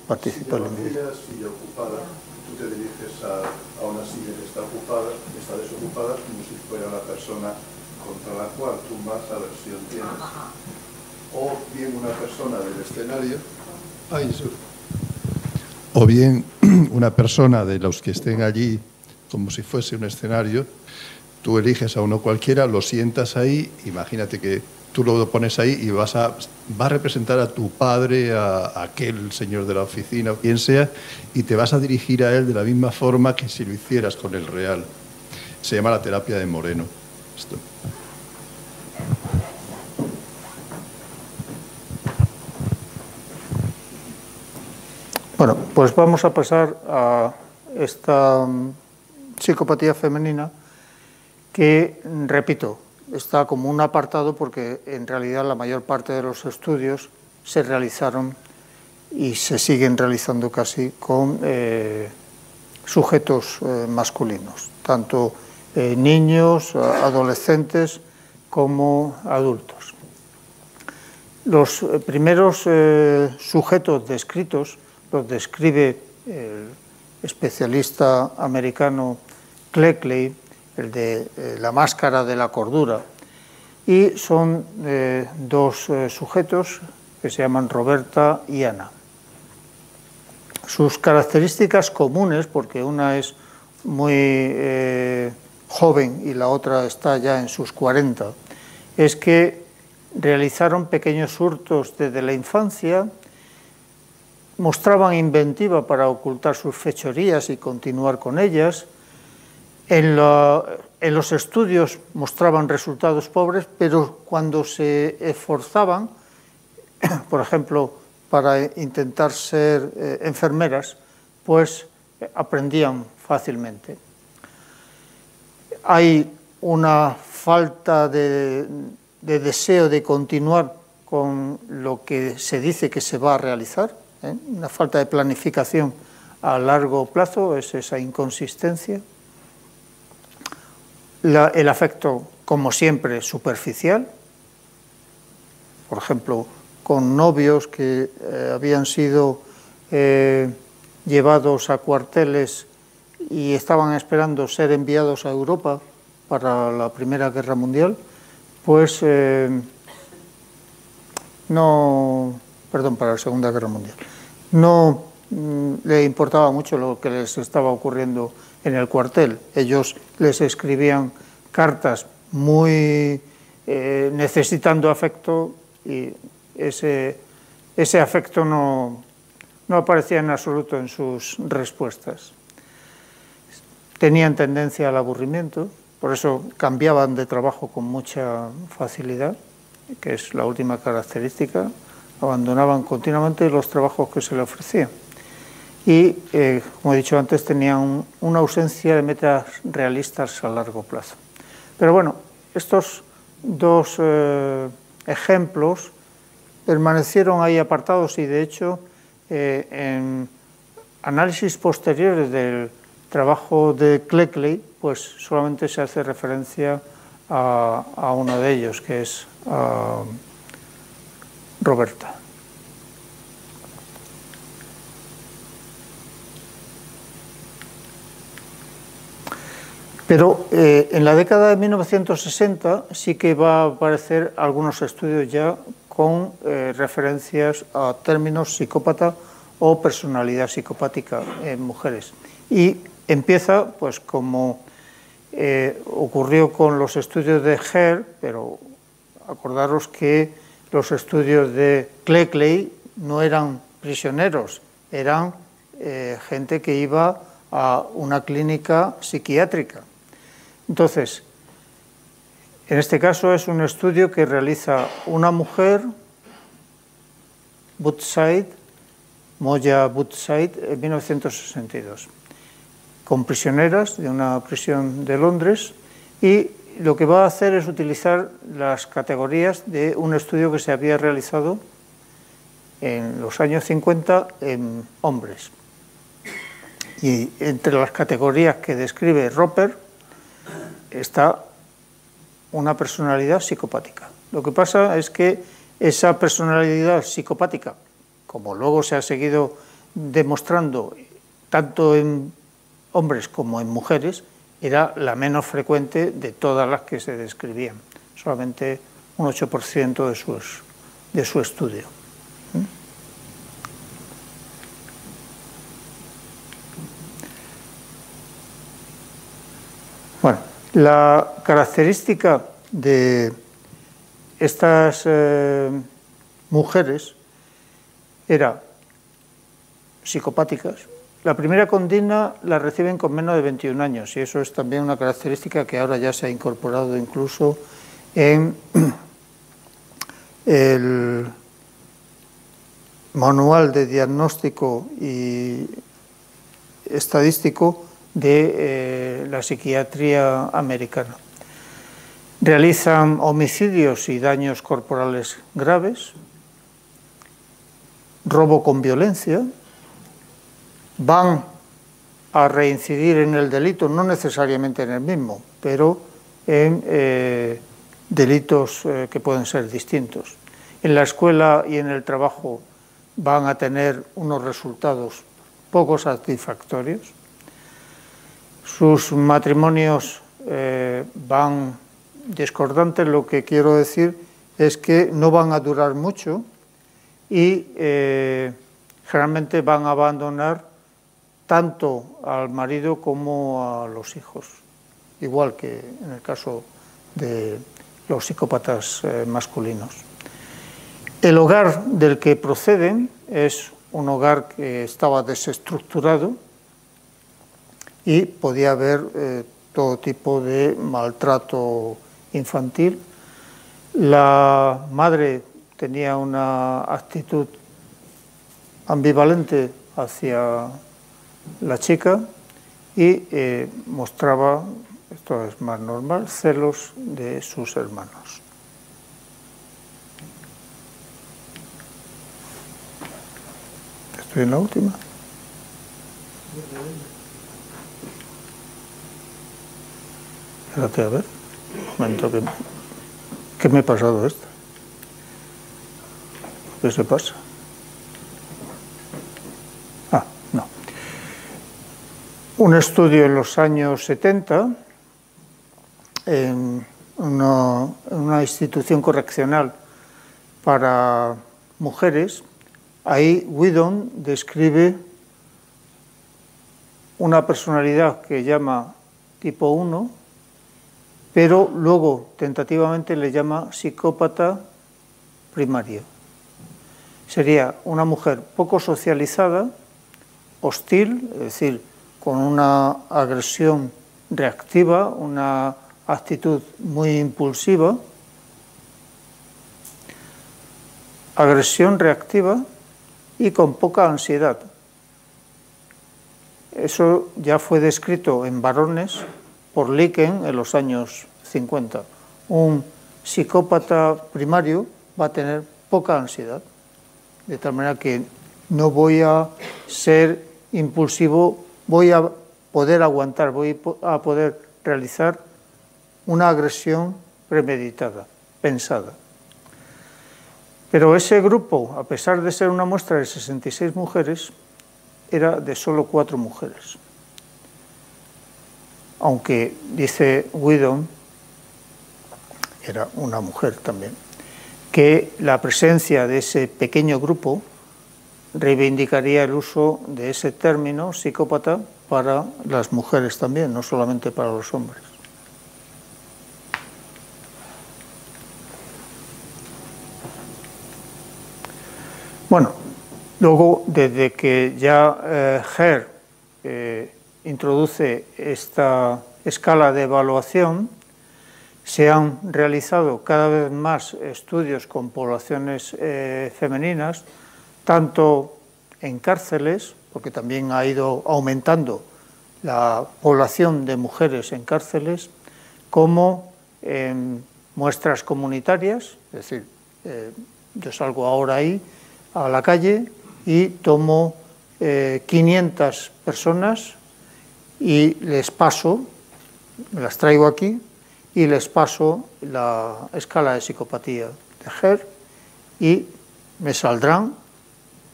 Speaker 1: participa el individuo.
Speaker 3: Si la silla ocupada, tú te diriges a una silla que está ocupada, que está desocupada, como si fuera la persona contra la cual tú más aversión tienes. O bien una persona del escenario, o bien una persona de los que estén allí, como si fuese un escenario, tú eliges a uno cualquiera, lo sientas ahí, imagínate que tú lo pones ahí y va a representar a tu padre, a aquel señor de la oficina, o quien sea, y te vas a dirigir a él de la misma forma que si lo hicieras con el real. Se llama la terapia de Moreno. Esto.
Speaker 1: Bueno, pues vamos a pasar a esta psicopatía femenina que, repito, está como un apartado porque en realidad la mayor parte de los estudios se realizaron y se siguen realizando casi con sujetos masculinos, tanto niños, adolescentes como adultos. Los primeros sujetos descritos los describe el especialista americano Cleckley, el de la máscara de la cordura, y son dos sujetos que se llaman Roberta y Ana. Sus características comunes, porque una es muy joven y la otra está ya en sus 40, es que realizaron pequeños hurtos desde la infancia, mostraban inventiva para ocultar sus fechorías y continuar con ellas. En los estudios mostraban resultados pobres, pero cuando se esforzaban, por ejemplo, para intentar ser enfermeras, pues aprendían fácilmente. Hay una falta de deseo de continuar con lo que se dice que se va a realizar, una falta de planificación a largo plazo, es esa inconsistencia. El afecto, como siempre, superficial, por ejemplo, con novios que habían sido llevados a cuarteles y estaban esperando ser enviados a Europa para la Primera Guerra Mundial, pues para la Segunda Guerra Mundial. No le importaba mucho lo que les estaba ocurriendo en el cuartel. Ellos les escribían cartas muy necesitando afecto y ese afecto no aparecía en absoluto en sus respuestas. Tenían tendencia al aburrimiento, por eso cambiaban de trabajo con mucha facilidad, que es la última característica. Abandonaban continuamente los trabajos que se les ofrecían. Y, como he dicho antes, tenían una ausencia de metas realistas a largo plazo. Pero bueno, estos dos ejemplos permanecieron ahí apartados y, de hecho, en análisis posteriores del trabajo de Cleckley, pues solamente se hace referencia a uno de ellos, que es Roberta. Pero en la década de 1960 sí que va a aparecer algunos estudios ya con referencias a términos psicópata o personalidad psicopática en mujeres. Y empieza, pues como ocurrió con los estudios de Hare, pero Acordaros que los estudios de Cleckley no eran prisioneros, eran gente que iba a una clínica psiquiátrica. Entonces, en este caso es un estudio que realiza una mujer, Moya Woodside, en 1962, con prisioneras de una prisión de Londres, y lo que va a hacer es utilizar las categorías de un estudio que se había realizado en los años 50 en hombres. Y entre las categorías que describe Roper está una personalidad psicopática. Lo que pasa es que esa personalidad psicopática, como luego se ha seguido demostrando tanto en hombres como en mujeres, era la menos frecuente de todas las que se describían, solamente un 8% de su estudio. Bueno, la característica de estas mujeres era psicopáticas. La primera condena la reciben con menos de 21 años, y eso es también una característica que ahora ya se ha incorporado incluso en el manual de diagnóstico y estadístico de la psiquiatría americana. Realizan homicidios y daños corporales graves, robo con violencia, van a reincidir en el delito, no necesariamente en el mismo, pero en delitos que pueden ser distintos. En la escuela y en el trabajo van a tener unos resultados poco satisfactorios. Sus matrimonios van discordantes, lo que quiero decir es que no van a durar mucho y generalmente van a abandonar tanto al marido como a los hijos, igual que en el caso de los psicópatas masculinos. El hogar del que proceden es un hogar que estaba desestructurado y podía haber todo tipo de maltrato infantil. La madre tenía una actitud ambivalente hacia la chica y mostraba, esto es más normal, celos de sus hermanos. Estoy en la última. Espérate, a ver, un momento, ¿qué me ha pasado esto? ¿Qué se pasa? Ah, no. Un estudio en los años 70 en una institución correccional para mujeres. Ahí Whedon describe una personalidad que llama tipo 1, pero luego tentativamente le llama psicópata primario. Sería una mujer poco socializada, hostil, es decir, con una agresión reactiva, una actitud muy impulsiva, agresión reactiva y con poca ansiedad. Eso ya fue descrito en varones por Licken en los años 50. Un psicópata primario va a tener poca ansiedad, de tal manera que no voy a ser impulsivo, voy a poder aguantar, voy a poder realizar una agresión premeditada, pensada. Pero ese grupo, a pesar de ser una muestra de 66 mujeres, era de solo 4 mujeres. Aunque, dice Whedon, era una mujer también, que la presencia de ese pequeño grupo reivindicaría el uso de ese término psicópata para las mujeres también, no solamente para los hombres. Luego, desde que ya Herr introduce esta escala de evaluación, se han realizado cada vez más estudios con poblaciones femeninas, tanto en cárceles, porque también ha ido aumentando la población de mujeres en cárceles, como en muestras comunitarias, es decir, yo salgo ahora ahí a la calle y tomo 500 personas y les paso, me las traigo aquí y les paso la escala de psicopatía de Herr y me saldrán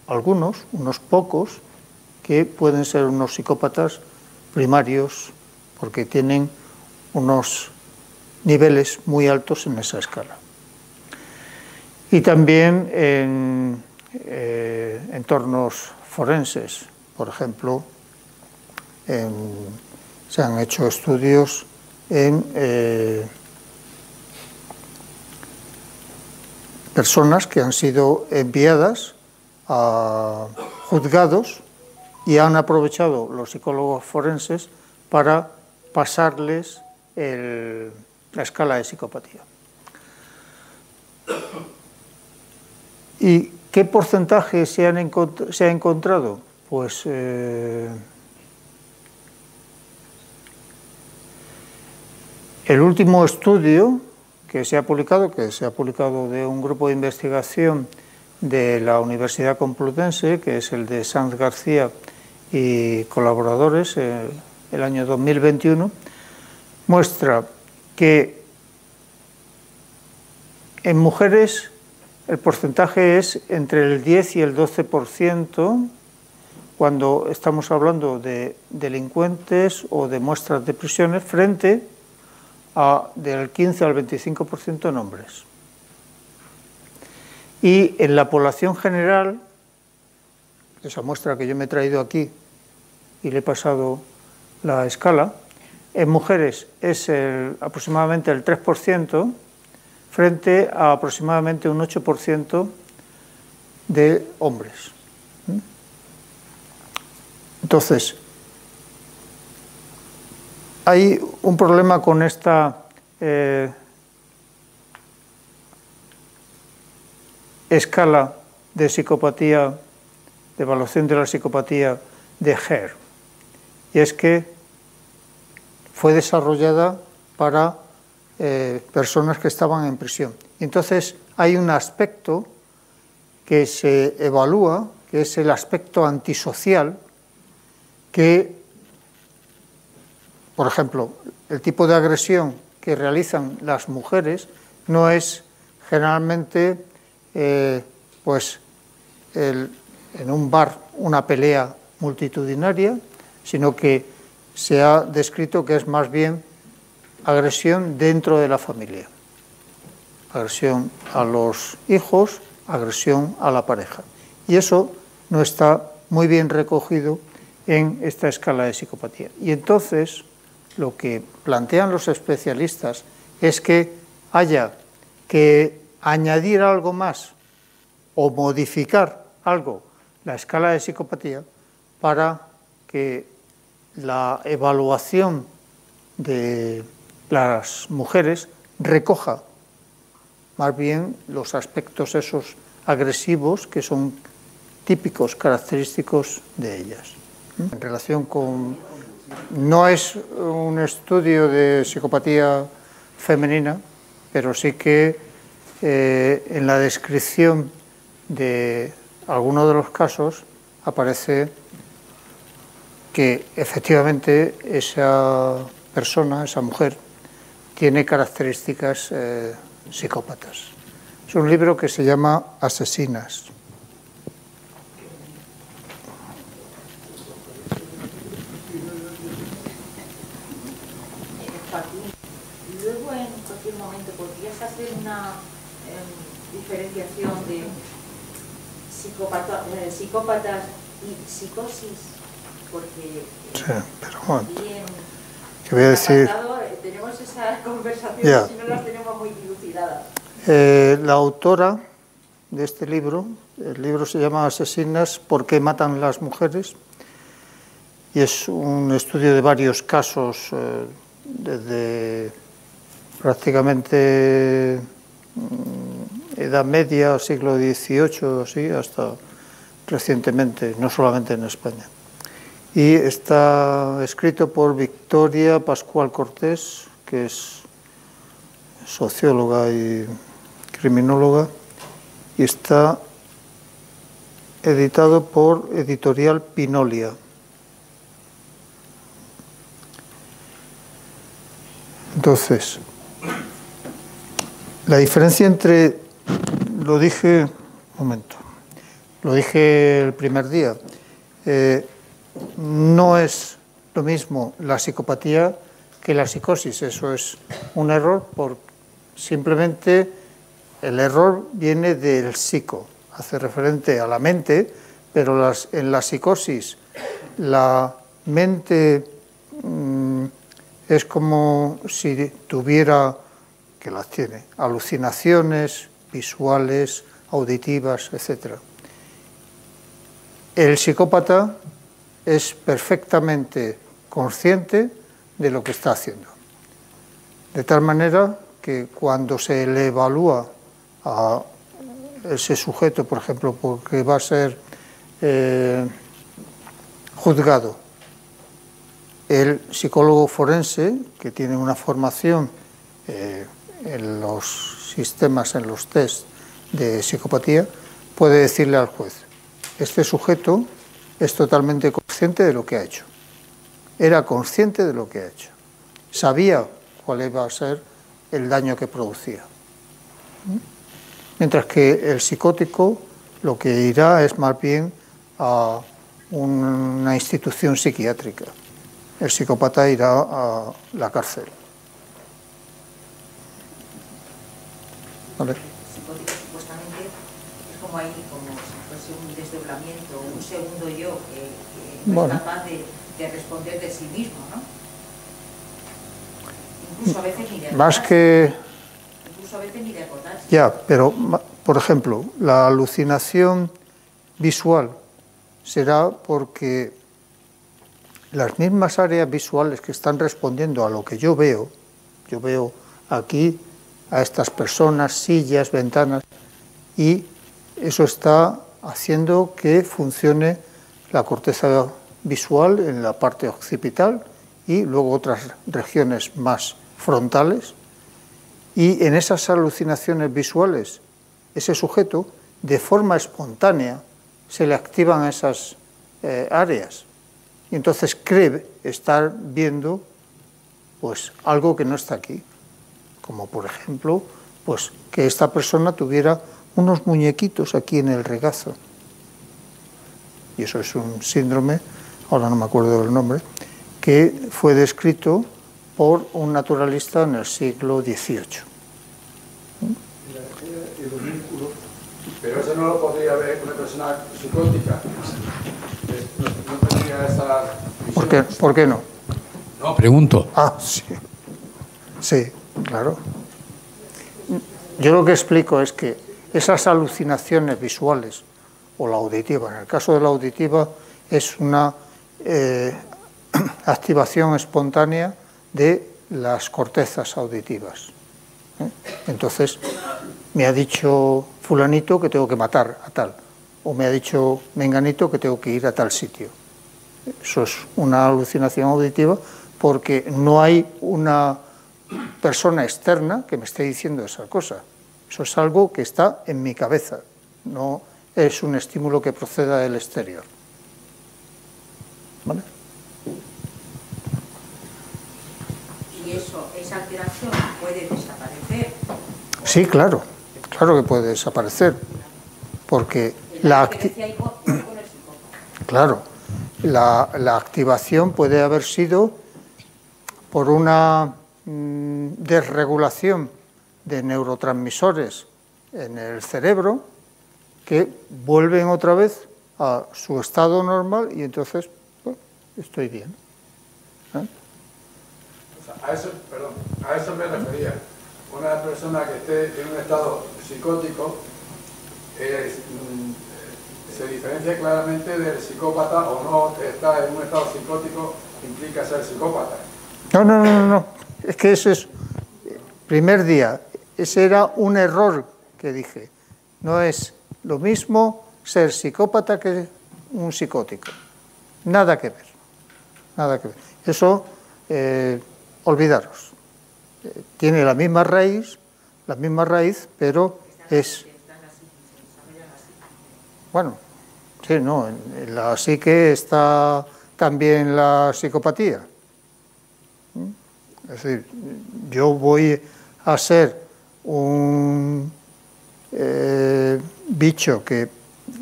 Speaker 1: algunos, unos pocos, que pueden ser unos psicópatas primarios porque tienen unos niveles muy altos en esa escala. Y también en entornos forenses, por ejemplo, se han hecho estudios en personas que han sido enviadas a juzgados y han aprovechado los psicólogos forenses para pasarles la escala de psicopatía. ¿Y qué porcentaje se ha encontrado? Pues el último estudio que se ha publicado de un grupo de investigación de la Universidad Complutense, que es el de Sanz García y colaboradores, el año 2021, muestra que en mujeres el porcentaje es entre el 10 y el 12% cuando estamos hablando de delincuentes o de muestras de prisiones, frente a del 15 al 25% en hombres. Y en la población general, esa muestra que yo me he traído aquí y le he pasado la escala, en mujeres es aproximadamente el 3%, frente a aproximadamente un 8% de hombres. Entonces, hay un problema con esta escala de psicopatía, de evaluación de la psicopatía de Herr, y es que fue desarrollada para personas que estaban en prisión. Y entonces hay un aspecto que se evalúa, que es el aspecto antisocial, que, por ejemplo, el tipo de agresión que realizan las mujeres no es generalmente pues en un bar una pelea multitudinaria, sino que se ha descrito que es más bien agresión dentro de la familia, agresión a los hijos, agresión a la pareja. Y eso no está muy bien recogido en esta escala de psicopatía. Y entonces lo que plantean los especialistas es que haya que añadir algo más o modificar algo la escala de psicopatía para que la evaluación de las mujeres recoja más bien los aspectos esos agresivos que son típicos, característicos de ellas. En relación con... No es un estudio de psicopatía femenina, pero sí que en la descripción de algunos de los casos aparece que efectivamente esa persona, esa mujer, tiene características psicópatas. Es un libro que se llama Asesinas.
Speaker 2: Luego, en cualquier momento, ¿podrías hacer una diferenciación de psicópatas y psicosis? Porque
Speaker 1: sí, pero bueno,
Speaker 2: también
Speaker 1: ¿qué voy a decir?
Speaker 2: pasado, tenemos esas conversaciones
Speaker 1: Yeah.
Speaker 2: y no las tenemos muy dilucidadas.
Speaker 1: La autora de este libro. El libro se llama Asesinas, ¿por qué matan las mujeres? Y es un estudio de varios casos, desde prácticamente Edad Media, siglo XVIII, así, hasta recientemente, no solamente en España. Y está escrito por Victoria Pascual Cortés, que es socióloga y criminóloga, y está editado por Editorial Pinolia. Entonces, la diferencia entre, lo dije el primer día, no es lo mismo la psicopatía que la psicosis. Eso es un error, simplemente el error viene del psico, hace referente a la mente, pero en la psicosis la mente es como si tuviera, que las tiene, alucinaciones visuales, auditivas, etc. El psicópata es perfectamente consciente de lo que está haciendo. De tal manera que cuando se le evalúa a ese sujeto, por ejemplo, porque va a ser juzgado, el psicólogo forense, que tiene una formación en los sistemas, en los test de psicopatía, puede decirle al juez: este sujeto es totalmente consciente de lo que ha hecho. Era consciente de lo que ha hecho. Sabía cuál iba a ser el daño que producía. Mientras que el psicótico lo que irá es más bien a una institución psiquiátrica. El psicópata irá a la cárcel. ¿Vale?
Speaker 2: El psicótico supuestamente es como ahí, como si fuese un desdoblamiento, un segundo yo que no es capaz de responder de sí mismo, ¿no? Incluso a veces ni de acordarse. Incluso a veces ni de acordarse.
Speaker 1: Ya, pero, por ejemplo, la alucinación visual será porque las mismas áreas visuales que están respondiendo a lo que yo veo aquí a estas personas, sillas, ventanas, y eso está haciendo que funcione la corteza visual en la parte occipital y luego otras regiones más frontales, y en esas alucinaciones visuales ese sujeto, de forma espontánea, se le activan esas áreas, y entonces cree estar viendo pues algo que no está aquí, como por ejemplo pues que esta persona tuviera unos muñequitos aquí en el regazo, y eso es un síndrome, ahora no me acuerdo del nombre, que fue descrito por un naturalista en el siglo XVIII.
Speaker 4: Pero eso no lo podría ver una persona psicótica. No tendría esa visión.
Speaker 1: ¿Por qué no?
Speaker 4: No, pregunto.
Speaker 1: Ah, sí. Sí, claro. Yo lo que explico es que esas alucinaciones visuales o la auditiva, en el caso de la auditiva es una activación espontánea de las cortezas auditivas. Entonces, me ha dicho fulanito que tengo que matar a tal, o me ha dicho menganito que tengo que ir a tal sitio. Eso es una alucinación auditiva porque no hay una persona externa que me esté diciendo esa cosa. Eso es algo que está en mi cabeza, no es un estímulo que proceda del exterior. ¿Vale?
Speaker 2: Y esa alteración puede desaparecer.
Speaker 1: Sí, claro, claro que puede desaparecer, porque la activación puede haber sido por una desregulación de neurotransmisores en el cerebro que vuelven otra vez a su estado normal y entonces estoy bien.
Speaker 4: O sea, a eso me refería. Una persona que esté en un estado psicótico se diferencia claramente del psicópata o no está en un estado psicótico implica ser psicópata.
Speaker 1: No. Es que ese es primer día. Ese era un error que dije. No es lo mismo ser psicópata que un psicótico. Nada que ver. Nada que ver. Eso, olvidaros. Tiene la misma raíz, pero es... Bueno, sí, no, en la psique está también la psicopatía. Es decir, yo voy a ser un bicho que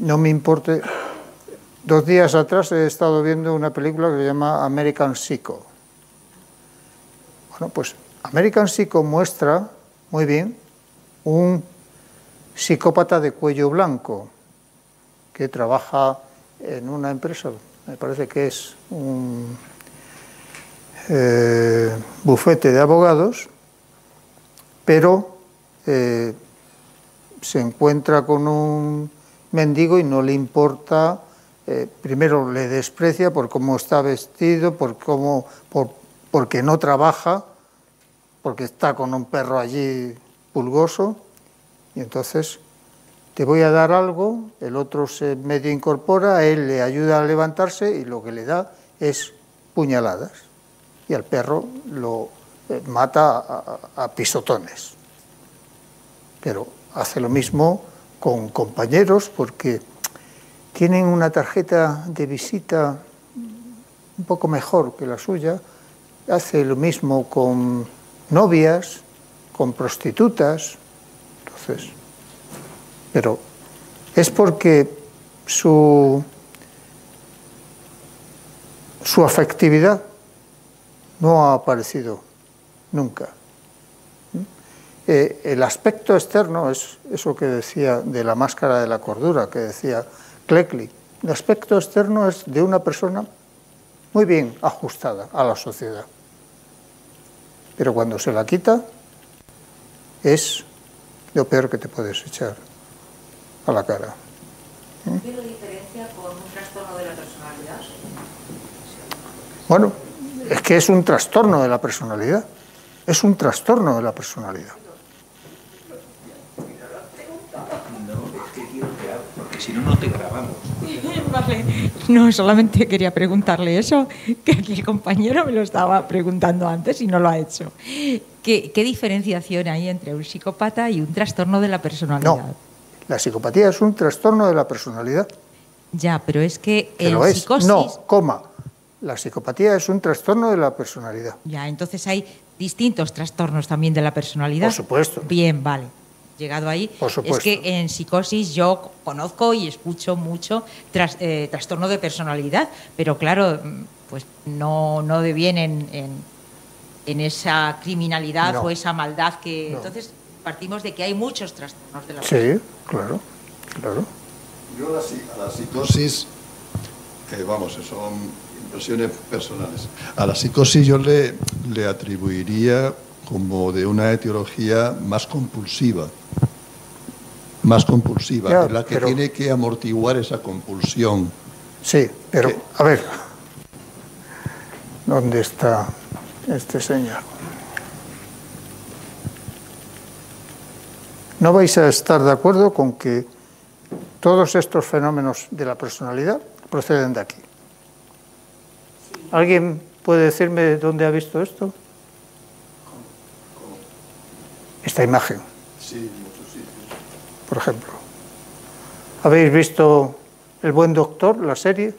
Speaker 1: no me importe. 2 días atrás he estado viendo una película que se llama American Psycho. Bueno, pues American Psycho muestra muy bien un psicópata de cuello blanco que trabaja en una empresa, me parece que es un bufete de abogados, pero se encuentra con un mendigo y no le importa, primero le desprecia por cómo está vestido, porque no trabaja, porque está con un perro allí pulgoso, y entonces te voy a dar algo, el otro se medio incorpora, él le ayuda a levantarse y lo que le da es puñaladas. Y al perro lo mata a pisotones. Pero hace lo mismo con compañeros porque tienen una tarjeta de visita un poco mejor que la suya, hace lo mismo con novias, con prostitutas, entonces... Pero es porque su afectividad no ha aparecido nunca. El aspecto externo es eso que decía de la máscara de la cordura, que decía Cleckley. El aspecto externo es de una persona muy bien ajustada a la sociedad. Pero cuando se la quita, es lo peor que te puedes echar a la cara.
Speaker 2: ¿Qué lo diferencia con un trastorno de la personalidad?
Speaker 1: Bueno, es que es un trastorno de la personalidad. Es un trastorno de la personalidad.
Speaker 5: No, es que quiero que haga, porque si no, no te grabamos.
Speaker 6: Vale. No, solamente quería preguntarle eso, que aquí el compañero me lo estaba preguntando antes y no lo ha hecho. ¿Qué diferenciación hay entre un psicópata y un trastorno de la personalidad?
Speaker 1: No. La psicopatía es un trastorno de la personalidad.
Speaker 6: Ya, pero es que
Speaker 1: el psicosis... No, coma. La psicopatía es un trastorno de la personalidad.
Speaker 6: Ya, entonces hay distintos trastornos también de la personalidad.
Speaker 1: Por supuesto.
Speaker 6: Bien, vale. Llegado ahí,
Speaker 1: por supuesto.
Speaker 6: Es que en psicosis yo conozco y escucho mucho trastorno de personalidad, pero claro, pues no devienen en esa criminalidad o esa maldad que... No. Entonces partimos de que hay muchos trastornos de la personalidad.
Speaker 1: Sí, claro.
Speaker 3: Yo a la psicosis, vamos, son impresiones personales. A la psicosis yo le atribuiría como de una etiología más compulsiva, ya, es la que tiene que amortiguar esa compulsión.
Speaker 1: Sí, pero, a ver, ¿dónde está este señor? No vais a estar de acuerdo con que todos estos fenómenos de la personalidad proceden de aquí. ¿Alguien puede decirme dónde ha visto esto? Esta imagen.
Speaker 3: Sí, en muchos sitios.
Speaker 1: Por ejemplo. ¿Habéis visto El buen doctor, la serie?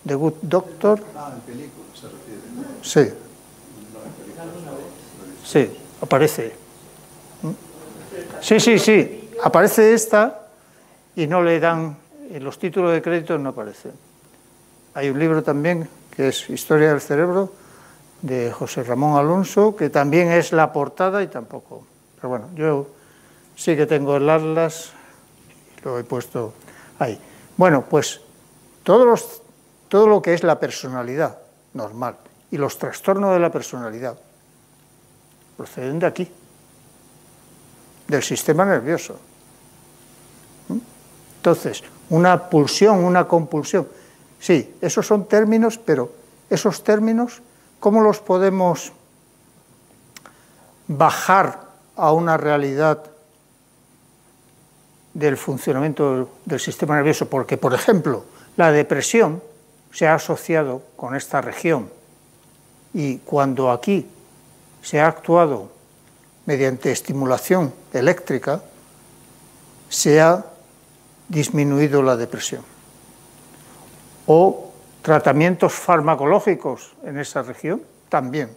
Speaker 1: The Good Doctor.
Speaker 3: En película se refiere.
Speaker 1: Sí. Sí, aparece. Sí. Aparece esta y no le dan, en los títulos de crédito no aparece. Hay un libro también que es Historia del cerebro, de José Ramón Alonso, que también es la portada y tampoco. Pero bueno, yo sí que tengo el atlas, lo he puesto ahí. Bueno, pues todo lo que es la personalidad normal y los trastornos de la personalidad proceden de aquí, del sistema nervioso. Entonces, una pulsión, una compulsión. Sí, esos son términos, pero esos términos, ¿cómo los podemos bajar a una realidad del funcionamiento del sistema nervioso? Porque, por ejemplo, la depresión se ha asociado con esta región y cuando aquí se ha actuado mediante estimulación eléctrica, se ha disminuido la depresión. O tratamientos farmacológicos en esa región también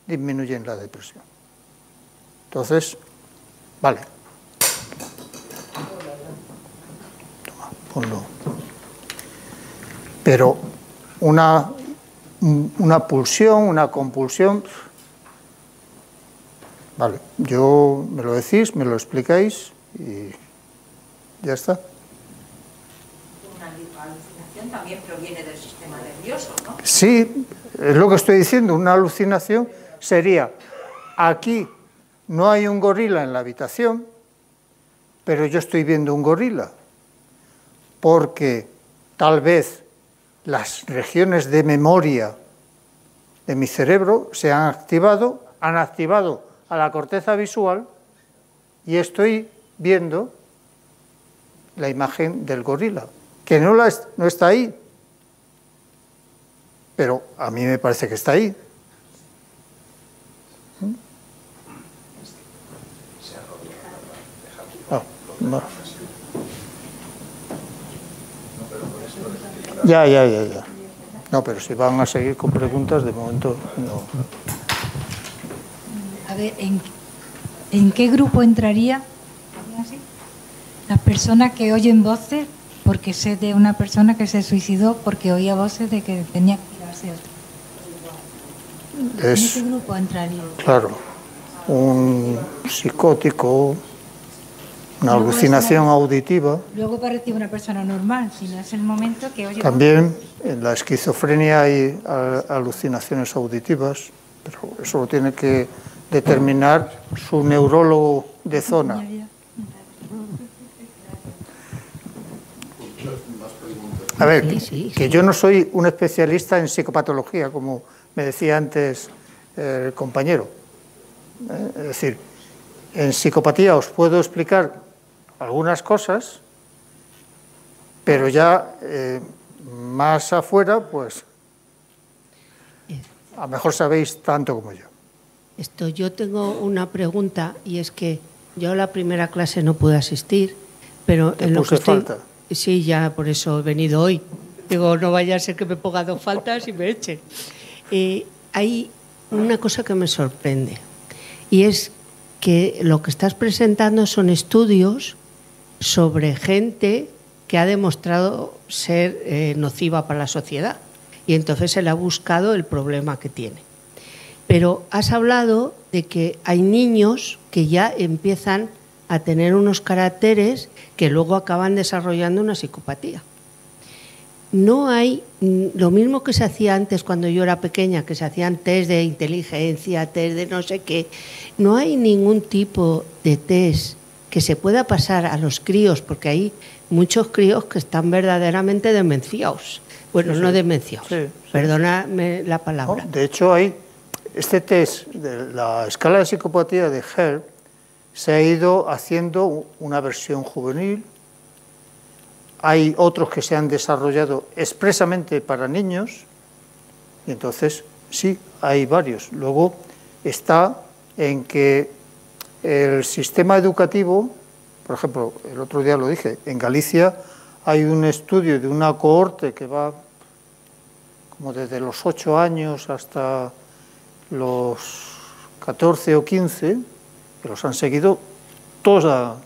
Speaker 1: disminuyen la depresión. Entonces, vale. Toma, ponlo. Pero una pulsión, una compulsión, vale, yo me lo decís, me lo explicáis y ya está.
Speaker 2: Una alucinación también proviene del sistema nervioso, ¿no?
Speaker 1: Sí, es lo que estoy diciendo, una alucinación sería, aquí no hay un gorila en la habitación, pero yo estoy viendo un gorila, porque tal vez las regiones de memoria de mi cerebro se han activado a la corteza visual y estoy viendo la imagen del gorila, que no está ahí, pero a mí me parece que está ahí. No. Ya. No, pero si van a seguir con preguntas, de momento no.
Speaker 7: A ver, ¿en qué grupo entraría las personas que oyen voces? Porque sé de una persona que se suicidó porque oía voces de que tenía que tirarse otra. ¿En qué grupo entraría?
Speaker 1: Claro, un psicótico, una alucinación auditiva.
Speaker 7: Luego parece una persona normal, si no es el momento que oye.
Speaker 1: También en la esquizofrenia hay alucinaciones auditivas, pero eso lo tiene que determinar su neurólogo de zona. A ver, que yo no soy un especialista en psicopatología, como me decía antes el compañero. Es decir, en psicopatía os puedo explicar algunas cosas, pero ya más afuera, pues a lo mejor sabéis tanto como yo.
Speaker 8: Yo tengo una pregunta, y es que yo a la primera clase no pude asistir, pero en lo que
Speaker 1: falta.
Speaker 8: Sí, ya por eso he venido hoy. Digo, no vaya a ser que me ponga 2 faltas y me echen. Hay una cosa que me sorprende, y es que lo que estás presentando son estudios sobre gente que ha demostrado ser nociva para la sociedad, y entonces se le ha buscado el problema que tiene. Pero has hablado de que hay niños que ya empiezan a tener unos caracteres que luego acaban desarrollando una psicopatía. No hay lo mismo que se hacía antes cuando yo era pequeña, que se hacían test de inteligencia, test de no sé qué. No hay ningún tipo de test que se pueda pasar a los críos, porque hay muchos críos que están verdaderamente demenciados. Bueno, no demenciados, perdóname la palabra.
Speaker 1: No, de hecho, hay este test de la escala de psicopatía de Herb, se ha ido haciendo una versión juvenil. Hay otros que se han desarrollado expresamente para niños, y entonces sí, hay varios. Luego está en que el sistema educativo, por ejemplo, el otro día lo dije, en Galicia hay un estudio de una cohorte que va como desde los 8 años hasta los 14 o 15, que los han seguido toda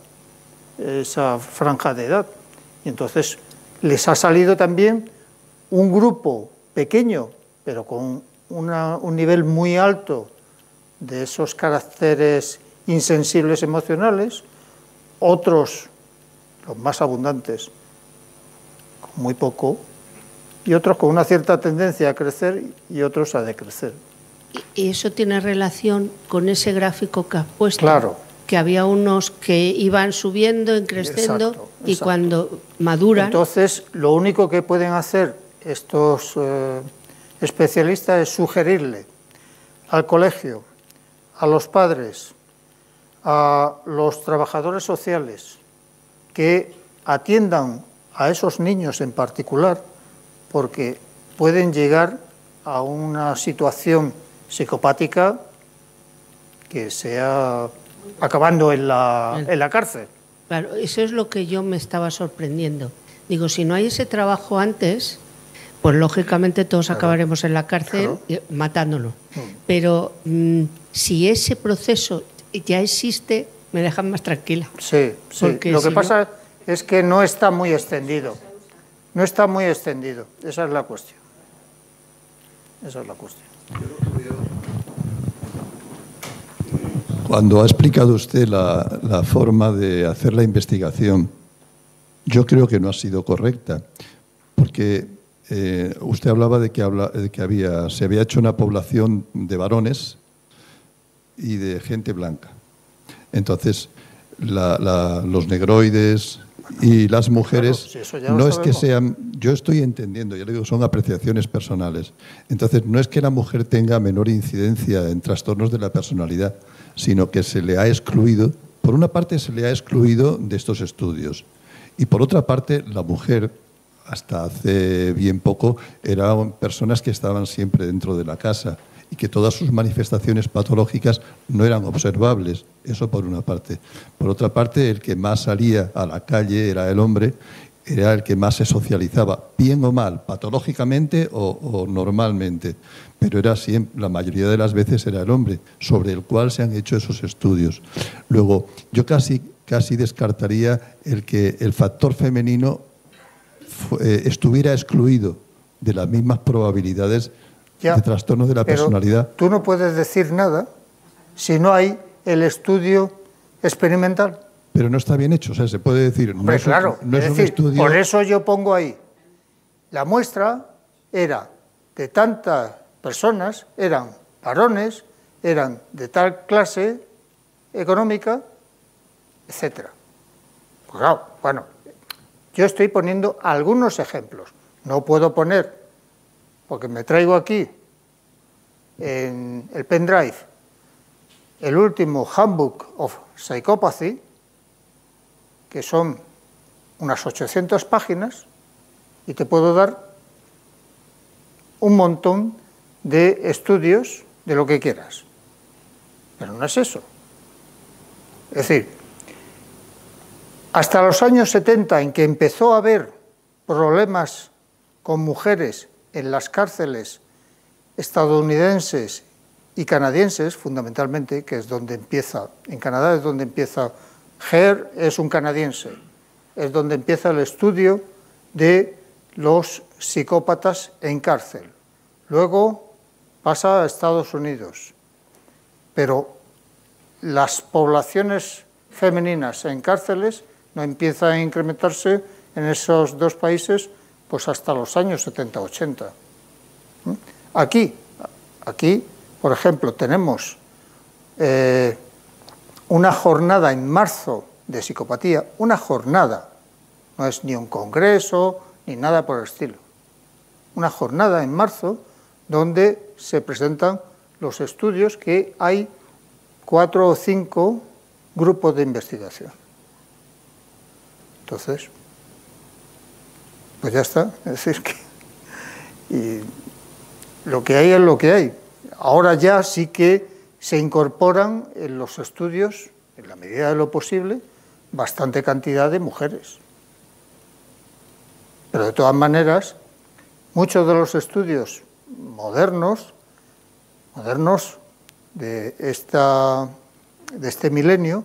Speaker 1: esa franja de edad. Y entonces les ha salido también un grupo pequeño, pero con un nivel muy alto de esos caracteres insensibles emocionales, otros, los más abundantes, con muy poco, y otros con una cierta tendencia a crecer y otros a decrecer.
Speaker 8: ¿Y eso tiene relación con ese gráfico que has puesto?
Speaker 1: Claro.
Speaker 8: que había unos que iban subiendo, creciendo,
Speaker 1: Exacto,
Speaker 8: y
Speaker 1: exacto.
Speaker 8: cuando maduran...
Speaker 1: Entonces, lo único que pueden hacer estos especialistas es sugerirle al colegio, a los padres, a los trabajadores sociales, que atiendan a esos niños en particular, porque pueden llegar a una situación psicopática que sea acabando en la cárcel.
Speaker 8: Claro, eso es lo que yo me estaba sorprendiendo. Digo, si no hay ese trabajo antes, pues lógicamente todos acabaremos en la cárcel matándolo. Pero si ese proceso ya existe, me dejan más tranquila.
Speaker 1: Sí, sí.
Speaker 8: Porque
Speaker 1: Lo que
Speaker 8: si
Speaker 1: pasa es que no está muy extendido. No está muy extendido. Esa es la cuestión. Esa es la cuestión.
Speaker 3: Cuando ha explicado usted la forma de hacer la investigación, yo creo que no ha sido correcta, porque usted hablaba de que se había hecho una población de varones y de gente blanca. Entonces, los negroides y las mujeres,
Speaker 1: claro, sí, eso ya lo
Speaker 3: no es que
Speaker 1: sabemos.
Speaker 3: sean... Yo estoy entendiendo, ya le digo, son apreciaciones personales. Entonces, no es que la mujer tenga menor incidencia en trastornos de la personalidad, sino que se le ha excluido, por una parte se le ha excluido de estos estudios, y por otra parte la mujer, hasta hace bien poco, eran personas que estaban siempre dentro de la casa y que todas sus manifestaciones patológicas no eran observables, eso por una parte. Por otra parte, el que más salía a la calle era el hombre, era el que más se socializaba, bien o mal, patológicamente o normalmente, pero era siempre, la mayoría de las veces era el hombre, sobre el cual se han hecho esos estudios. Luego, yo casi descartaría el que el factor femenino estuviera excluido de las mismas probabilidades de trastornos de la personalidad.
Speaker 1: Tú no puedes decir nada si no hay el estudio experimental.
Speaker 3: Pero no está bien hecho, o sea, se puede decir...
Speaker 1: Hombre, claro,
Speaker 3: no es un
Speaker 1: decir,
Speaker 3: estudio...
Speaker 1: por eso yo pongo ahí, la muestra era de tantas personas, eran varones, eran de tal clase económica, etcétera. Pues claro, bueno, yo estoy poniendo algunos ejemplos, no puedo poner, porque me traigo aquí en el pendrive el último Handbook of Psychopathy, que son unas 800 páginas, y te puedo dar un montón de estudios de lo que quieras. Pero no es eso. Es decir, hasta los años 70, en que empezó a haber problemas con mujeres en las cárceles estadounidenses y canadienses, fundamentalmente, que es donde empieza, en Canadá es donde empieza, Hare es un canadiense, es donde empieza el estudio de los psicópatas en cárcel. Luego pasa a Estados Unidos, pero las poblaciones femeninas en cárceles no empiezan a incrementarse en esos dos países pues hasta los años 70-80. Aquí, por ejemplo, tenemos una jornada en marzo de psicopatía, una jornada, no es ni un congreso ni nada por el estilo, una jornada en marzo donde se presentan los estudios, que hay 4 o 5 grupos de investigación. Entonces, pues ya está, es decir que y lo que hay es lo que hay. Ahora ya sí que se incorporan en los estudios, en la medida de lo posible, bastante cantidad de mujeres. Pero de todas maneras, muchos de los estudios modernos de este milenio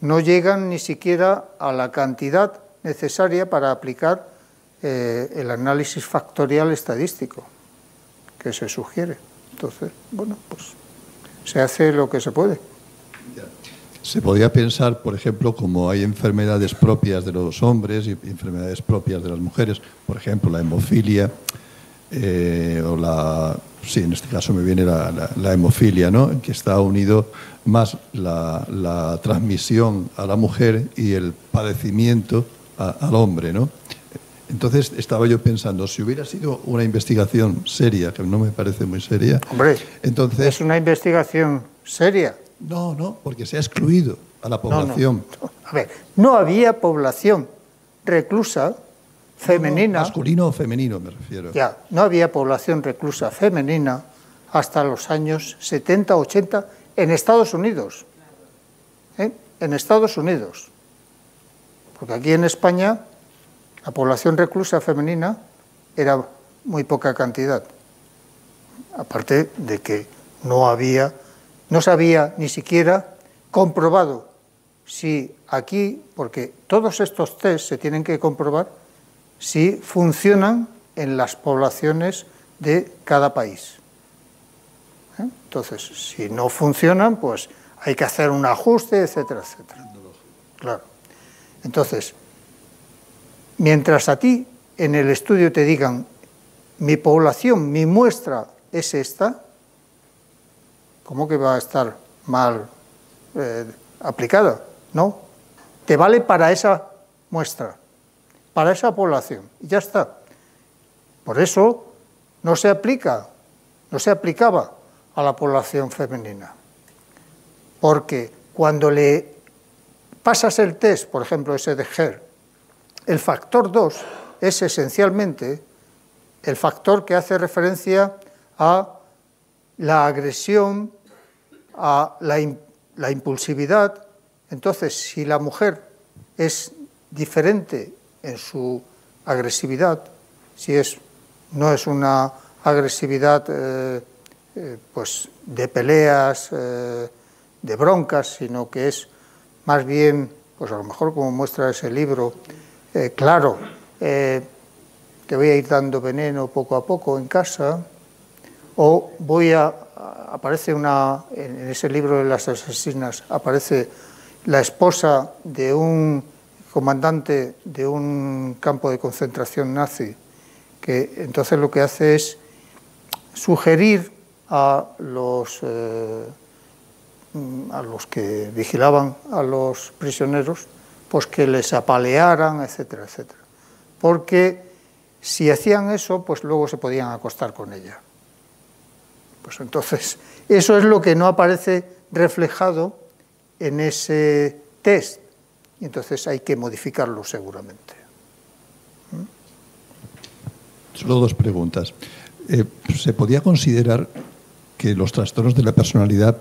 Speaker 1: no llegan ni siquiera a la cantidad necesaria para aplicar el análisis factorial estadístico que se sugiere. Entonces, bueno, pues se hace lo que se puede.
Speaker 3: Se podría pensar, por ejemplo, como hay enfermedades propias de los hombres y enfermedades propias de las mujeres, por ejemplo, la hemofilia, sí, en este caso me viene la hemofilia, ¿no? Que está unido más la transmisión a la mujer y el padecimiento al hombre, ¿no? Entonces estaba yo pensando, si hubiera sido una investigación seria, que no me parece muy seria...
Speaker 1: Hombre,
Speaker 3: entonces,
Speaker 1: ¿es una investigación seria?
Speaker 3: No, porque se ha excluido a la población.
Speaker 1: No. A ver, no había población reclusa femenina...
Speaker 3: masculino o femenino, me refiero.
Speaker 1: Ya, no había población reclusa femenina hasta los años 70, 80 en Estados Unidos. En Estados Unidos. Porque aquí en España la población reclusa femenina era muy poca cantidad. Aparte de que no se había ni siquiera comprobado si aquí, porque todos estos test se tienen que comprobar si funcionan en las poblaciones de cada país. Entonces, si no funcionan, pues hay que hacer un ajuste, etcétera, etcétera. Claro. Entonces, mientras a ti en el estudio te digan mi población, mi muestra es esta, ¿cómo que va a estar mal aplicada? No, te vale para esa muestra, para esa población, y ya está. Por eso no se aplicaba a la población femenina, porque cuando le pasas el test, por ejemplo ese de Her, el factor 2 es esencialmente el factor que hace referencia a la agresión, a la impulsividad. Entonces, si la mujer es diferente en su agresividad, si no es una agresividad pues de peleas, de broncas, sino que es más bien, pues a lo mejor como muestra ese libro, claro, te voy a ir dando veneno poco a poco en casa, o aparece en ese libro de las asesinas, aparece la esposa de un comandante de un campo de concentración nazi, que entonces lo que hace es sugerir a los que vigilaban a los prisioneros, pues que les apalearan, etcétera, etcétera. Porque si hacían eso, pues luego se podían acostar con ella. Pues entonces, eso es lo que no aparece reflejado en ese test, y entonces hay que modificarlo seguramente.
Speaker 3: Solo dos preguntas. ¿Se podía considerar que los trastornos de la personalidad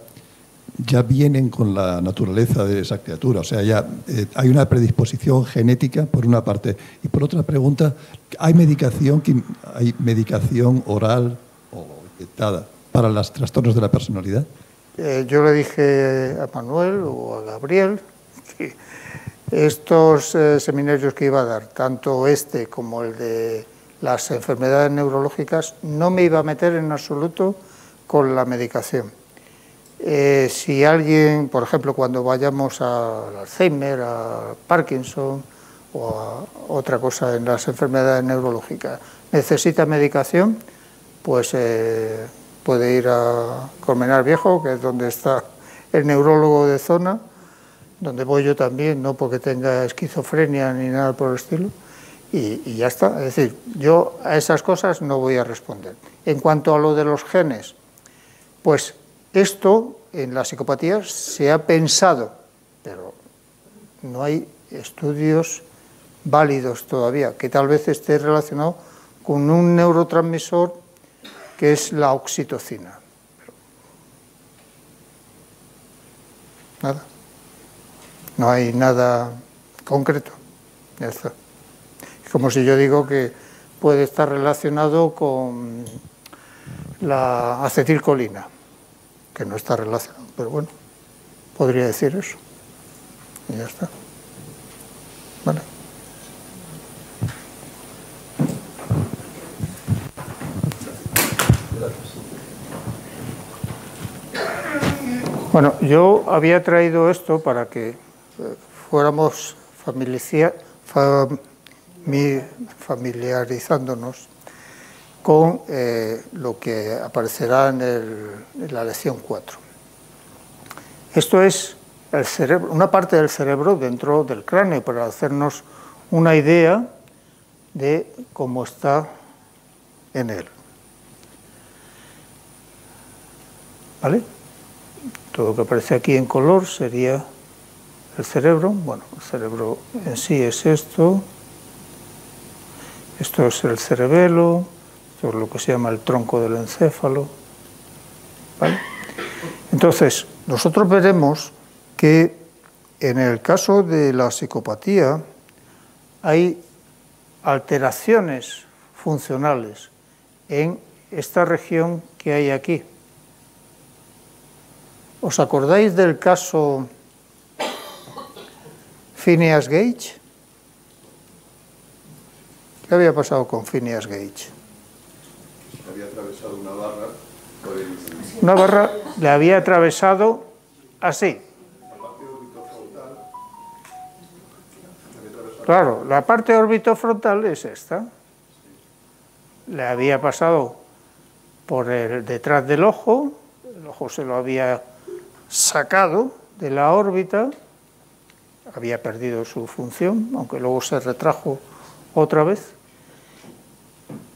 Speaker 3: ya vienen con la naturaleza de esa criatura? O sea, ya hay una predisposición genética, por una parte. Y por otra pregunta, ¿hay medicación oral o inyectada para los trastornos de la personalidad?
Speaker 1: Yo le dije a Manuel o a Gabriel que estos seminarios que iba a dar, tanto como el de las enfermedades neurológicas, no me iba a meter en absoluto con la medicación. Si alguien, por ejemplo, cuando vayamos al Alzheimer, a Parkinson o a otra cosa en las enfermedades neurológicas, necesita medicación, pues puede ir a Colmenar Viejo, que es donde está el neurólogo de zona, donde voy yo también, no porque tenga esquizofrenia ni nada por el estilo, y ya está. Es decir, yo a esas cosas no voy a responder. En cuanto a lo de los genes, pues esto en la psicopatía se ha pensado, pero no hay estudios válidos todavía, que tal vez esté relacionado con un neurotransmisor que es la oxitocina. Pero nada. No hay nada concreto. Ya está. Es como si yo digo que puede estar relacionado con la acetilcolina, que no está relacionado, pero bueno, podría decir eso. Y ya está. Vale. Bueno, yo había traído esto para que fuéramos familiarizándonos con lo que aparecerá en la lección 4. Esto es el cerebro, una parte del cerebro dentro del cráneo, para hacernos una idea de cómo está en él. ¿Vale? Todo lo que aparece aquí en color sería el cerebro. Bueno, el cerebro en sí es esto. Esto es el cerebelo. Esto es lo que se llama el tronco del encéfalo. ¿Vale? Entonces, nosotros veremos que en el caso de la psicopatía hay alteraciones funcionales en esta región que hay aquí. ¿Os acordáis del caso Phineas Gage? ¿Qué había pasado con Phineas Gage?
Speaker 3: Había atravesado una barra por el...
Speaker 1: Una barra le había atravesado así. Claro, la parte orbitofrontal es esta. Le había pasado por detrás del ojo, el ojo se lo había sacado de la órbita, había perdido su función, aunque luego se retrajo otra vez.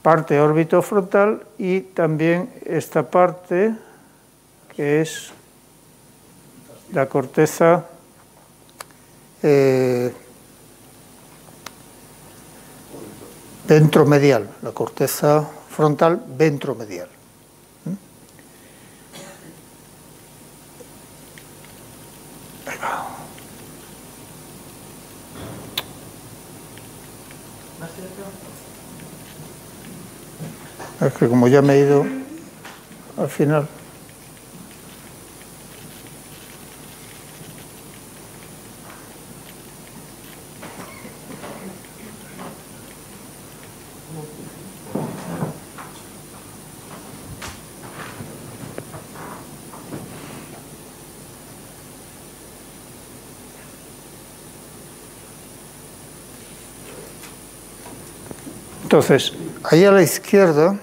Speaker 1: Parte orbitofrontal y también esta parte que es la corteza ventromedial, la corteza frontal ventromedial. Ahí va. Es que como ya me he ido al final. Entonces, ahí a la izquierda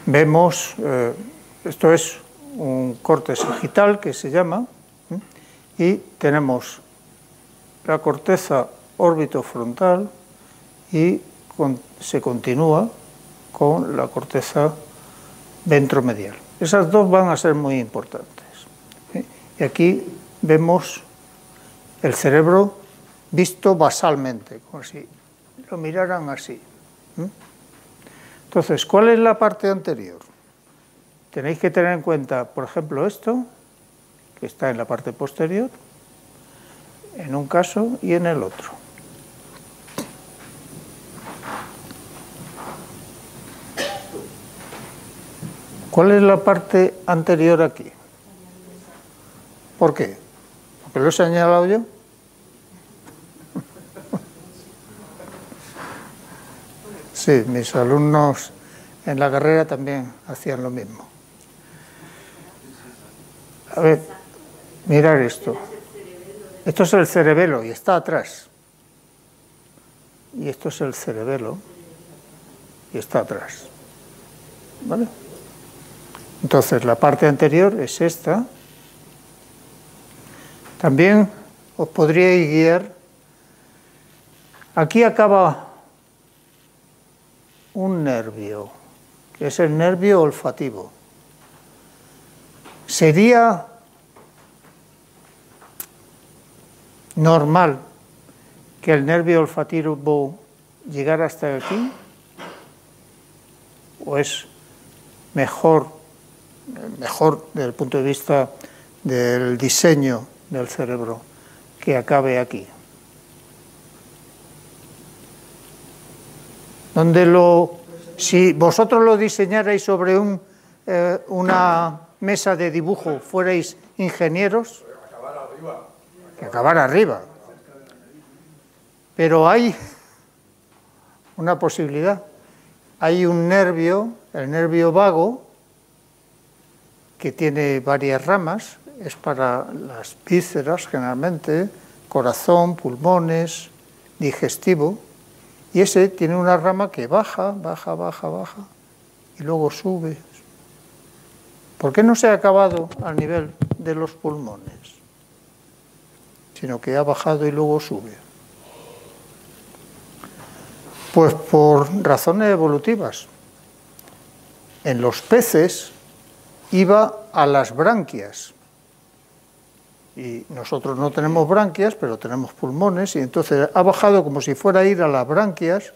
Speaker 1: vemos, esto es un corte sagital que se llama, y tenemos la corteza orbitofrontal y se continúa con la corteza ventromedial. Esas dos van a ser muy importantes. Y aquí vemos el cerebro visto basalmente, como si lo miraran así. Entonces, ¿cuál es la parte anterior? Tenéis que tener en cuenta, por ejemplo, esto, que está en la parte posterior, en un caso y en el otro. ¿Cuál es la parte anterior aquí? ¿Por qué? ¿Porque lo he señalado yo? Sí, mis alumnos en la carrera también hacían lo mismo. A ver, mirad esto. Esto es el cerebelo y está atrás. Y esto es el cerebelo y está atrás. ¿Vale? Entonces, la parte anterior es esta. También os podríais guiar. Aquí acaba un nervio, que es el nervio olfativo. ¿Sería normal que el nervio olfativo llegara hasta aquí? ¿O es mejor desde el punto de vista del diseño del cerebro que acabe aquí? Si vosotros lo diseñarais sobre una mesa de dibujo, fuerais ingenieros, que acabara arriba. Pero hay una posibilidad. Hay un nervio, el nervio vago, que tiene varias ramas, es para las vísceras generalmente, corazón, pulmones, digestivo, Y ese tiene una rama que baja, baja, baja, baja, y luego sube. ¿Por qué no se ha acabado al nivel de los pulmones? Sino que ha bajado y luego sube. Pues por razones evolutivas. En los peces iba a las branquias. Y nosotros no tenemos branquias, pero tenemos pulmones, y entonces ha bajado como si fuera a ir a las branquias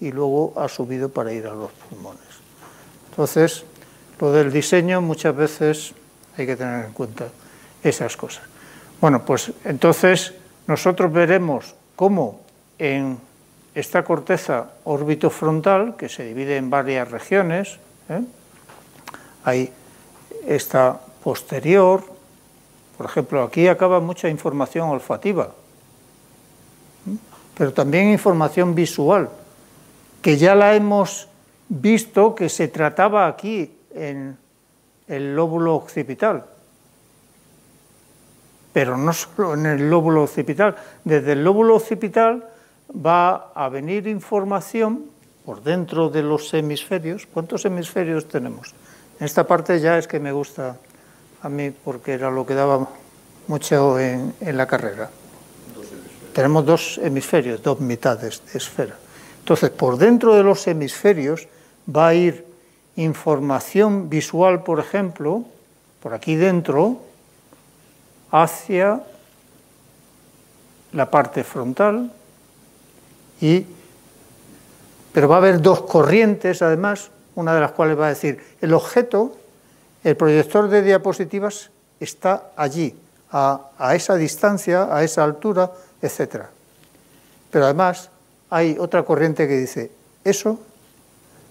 Speaker 1: y luego ha subido para ir a los pulmones. Entonces, lo del diseño muchas veces hay que tener en cuenta esas cosas. Bueno, pues entonces nosotros veremos cómo en esta corteza orbitofrontal, que se divide en varias regiones, hay esta posterior. Por ejemplo, aquí acaba mucha información olfativa, pero también información visual, que ya la hemos visto que se trataba aquí en el lóbulo occipital. Pero no solo en el lóbulo occipital, desde el lóbulo occipital va a venir información por dentro de los hemisferios. ¿Cuántos hemisferios tenemos? En esta parte ya es que me gusta a mí porque era lo que daba mucho en la carrera. Tenemos dos hemisferios, dos mitades de esfera. Entonces, por dentro de los hemisferios va a ir información visual, por ejemplo, por aquí dentro, hacia la parte frontal, pero va a haber dos corrientes, además, una de las cuales va a decir, el objeto, el proyector de diapositivas está allí, a esa distancia, a esa altura, etc. Pero además hay otra corriente que dice, eso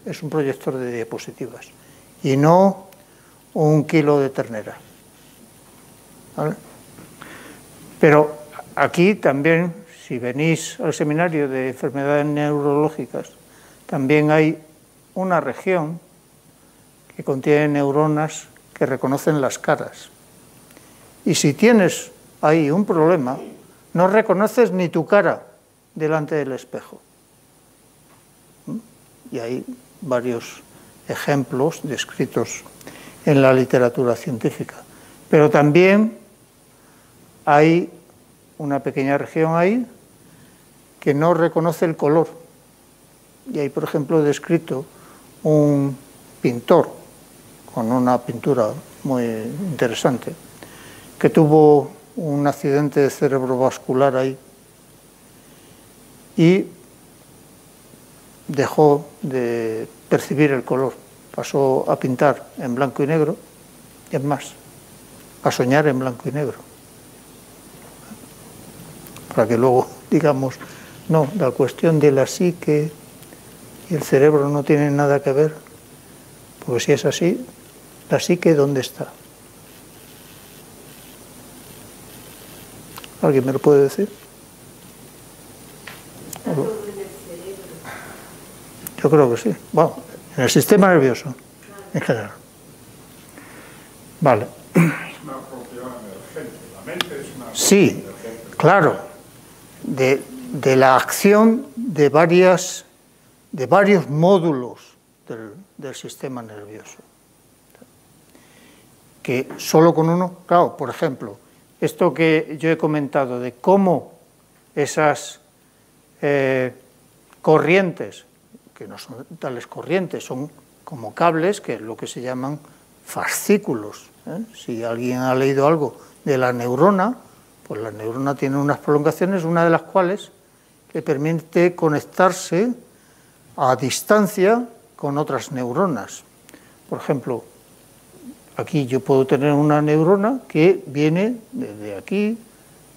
Speaker 1: es un proyector de diapositivas y no un kilo de ternera. ¿Vale? Pero aquí también, si venís al seminario de enfermedades neurológicas, también hay una región que contiene neuronas que reconocen las caras. Y si tienes ahí un problema, no reconoces ni tu cara delante del espejo. Y hay varios ejemplos descritos en la literatura científica. Pero también hay una pequeña región ahí que no reconoce el color. Y hay, por ejemplo, descrito un pintor con una pintura muy interesante que tuvo un accidente cerebrovascular ahí y dejó de percibir el color, pasó a pintar en blanco y negro, y es más, a soñar en blanco y negro. Para que luego digamos, no, la cuestión de la psique y el cerebro no tienen nada que ver, porque si es así, la psique, ¿dónde está? ¿Alguien me lo puede decir? Yo creo que sí. Bueno, en el sistema nervioso, en general. Vale.
Speaker 4: Es una propiedad emergente. La mente es una
Speaker 1: sí,
Speaker 4: emergente.
Speaker 1: Claro. De la acción de varios módulos del sistema nervioso. Que solo con uno, claro, por ejemplo, esto que yo he comentado de cómo esas corrientes, que no son tales corrientes, son como cables, que es lo que se llaman fascículos. Si alguien ha leído algo de la neurona, pues la neurona tiene unas prolongaciones, una de las cuales le permite conectarse a distancia con otras neuronas. Por ejemplo, aquí yo puedo tener una neurona que viene desde aquí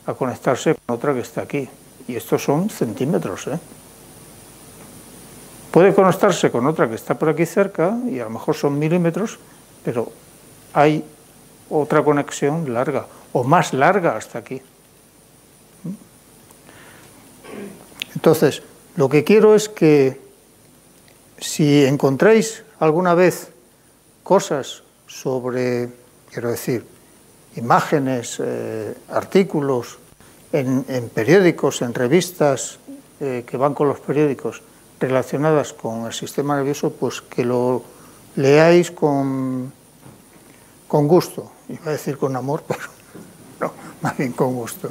Speaker 1: a conectarse con otra que está aquí. Y estos son centímetros. Puede conectarse con otra que está por aquí cerca y a lo mejor son milímetros, pero hay otra conexión larga o más larga hasta aquí. Entonces, lo que quiero es que si encontráis alguna vez cosas sobre, quiero decir, imágenes, artículos en periódicos, en revistas que van con los periódicos relacionadas con el sistema nervioso, pues que lo leáis con gusto. Iba a decir con amor, pero no, más bien con gusto.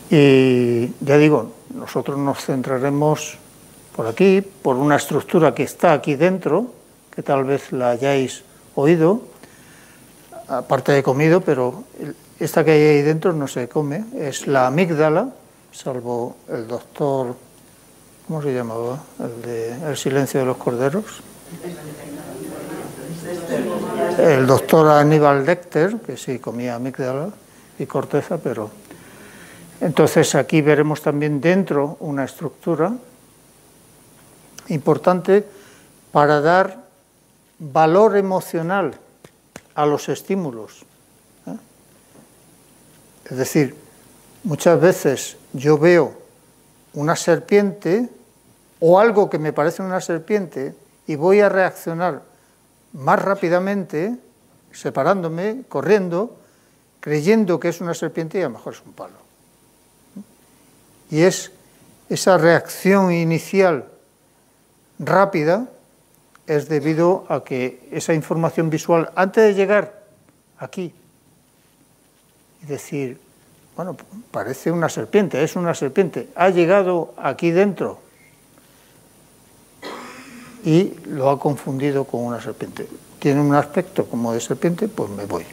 Speaker 1: Y ya digo, nosotros nos centraremos por aquí, por una estructura que está aquí dentro, que tal vez la hayáis oído, aparte de comido, pero esta que hay ahí dentro no se come, es la amígdala, salvo el doctor, ¿cómo se llamaba? El silencio de los corderos. El doctor Aníbal Lecter, que sí comía amígdala y corteza, pero... Entonces aquí veremos también dentro una estructura importante para dar valor emocional a los estímulos. Es decir, muchas veces yo veo una serpiente o algo que me parece una serpiente y voy a reaccionar más rápidamente, separándome, corriendo, creyendo que es una serpiente y a lo mejor es un palo. Y es esa reacción inicial rápida es debido a que esa información visual, antes de llegar aquí y decir, bueno, parece una serpiente, es una serpiente, ha llegado aquí dentro y lo ha confundido con una serpiente. Tiene un aspecto como de serpiente, pues me voy.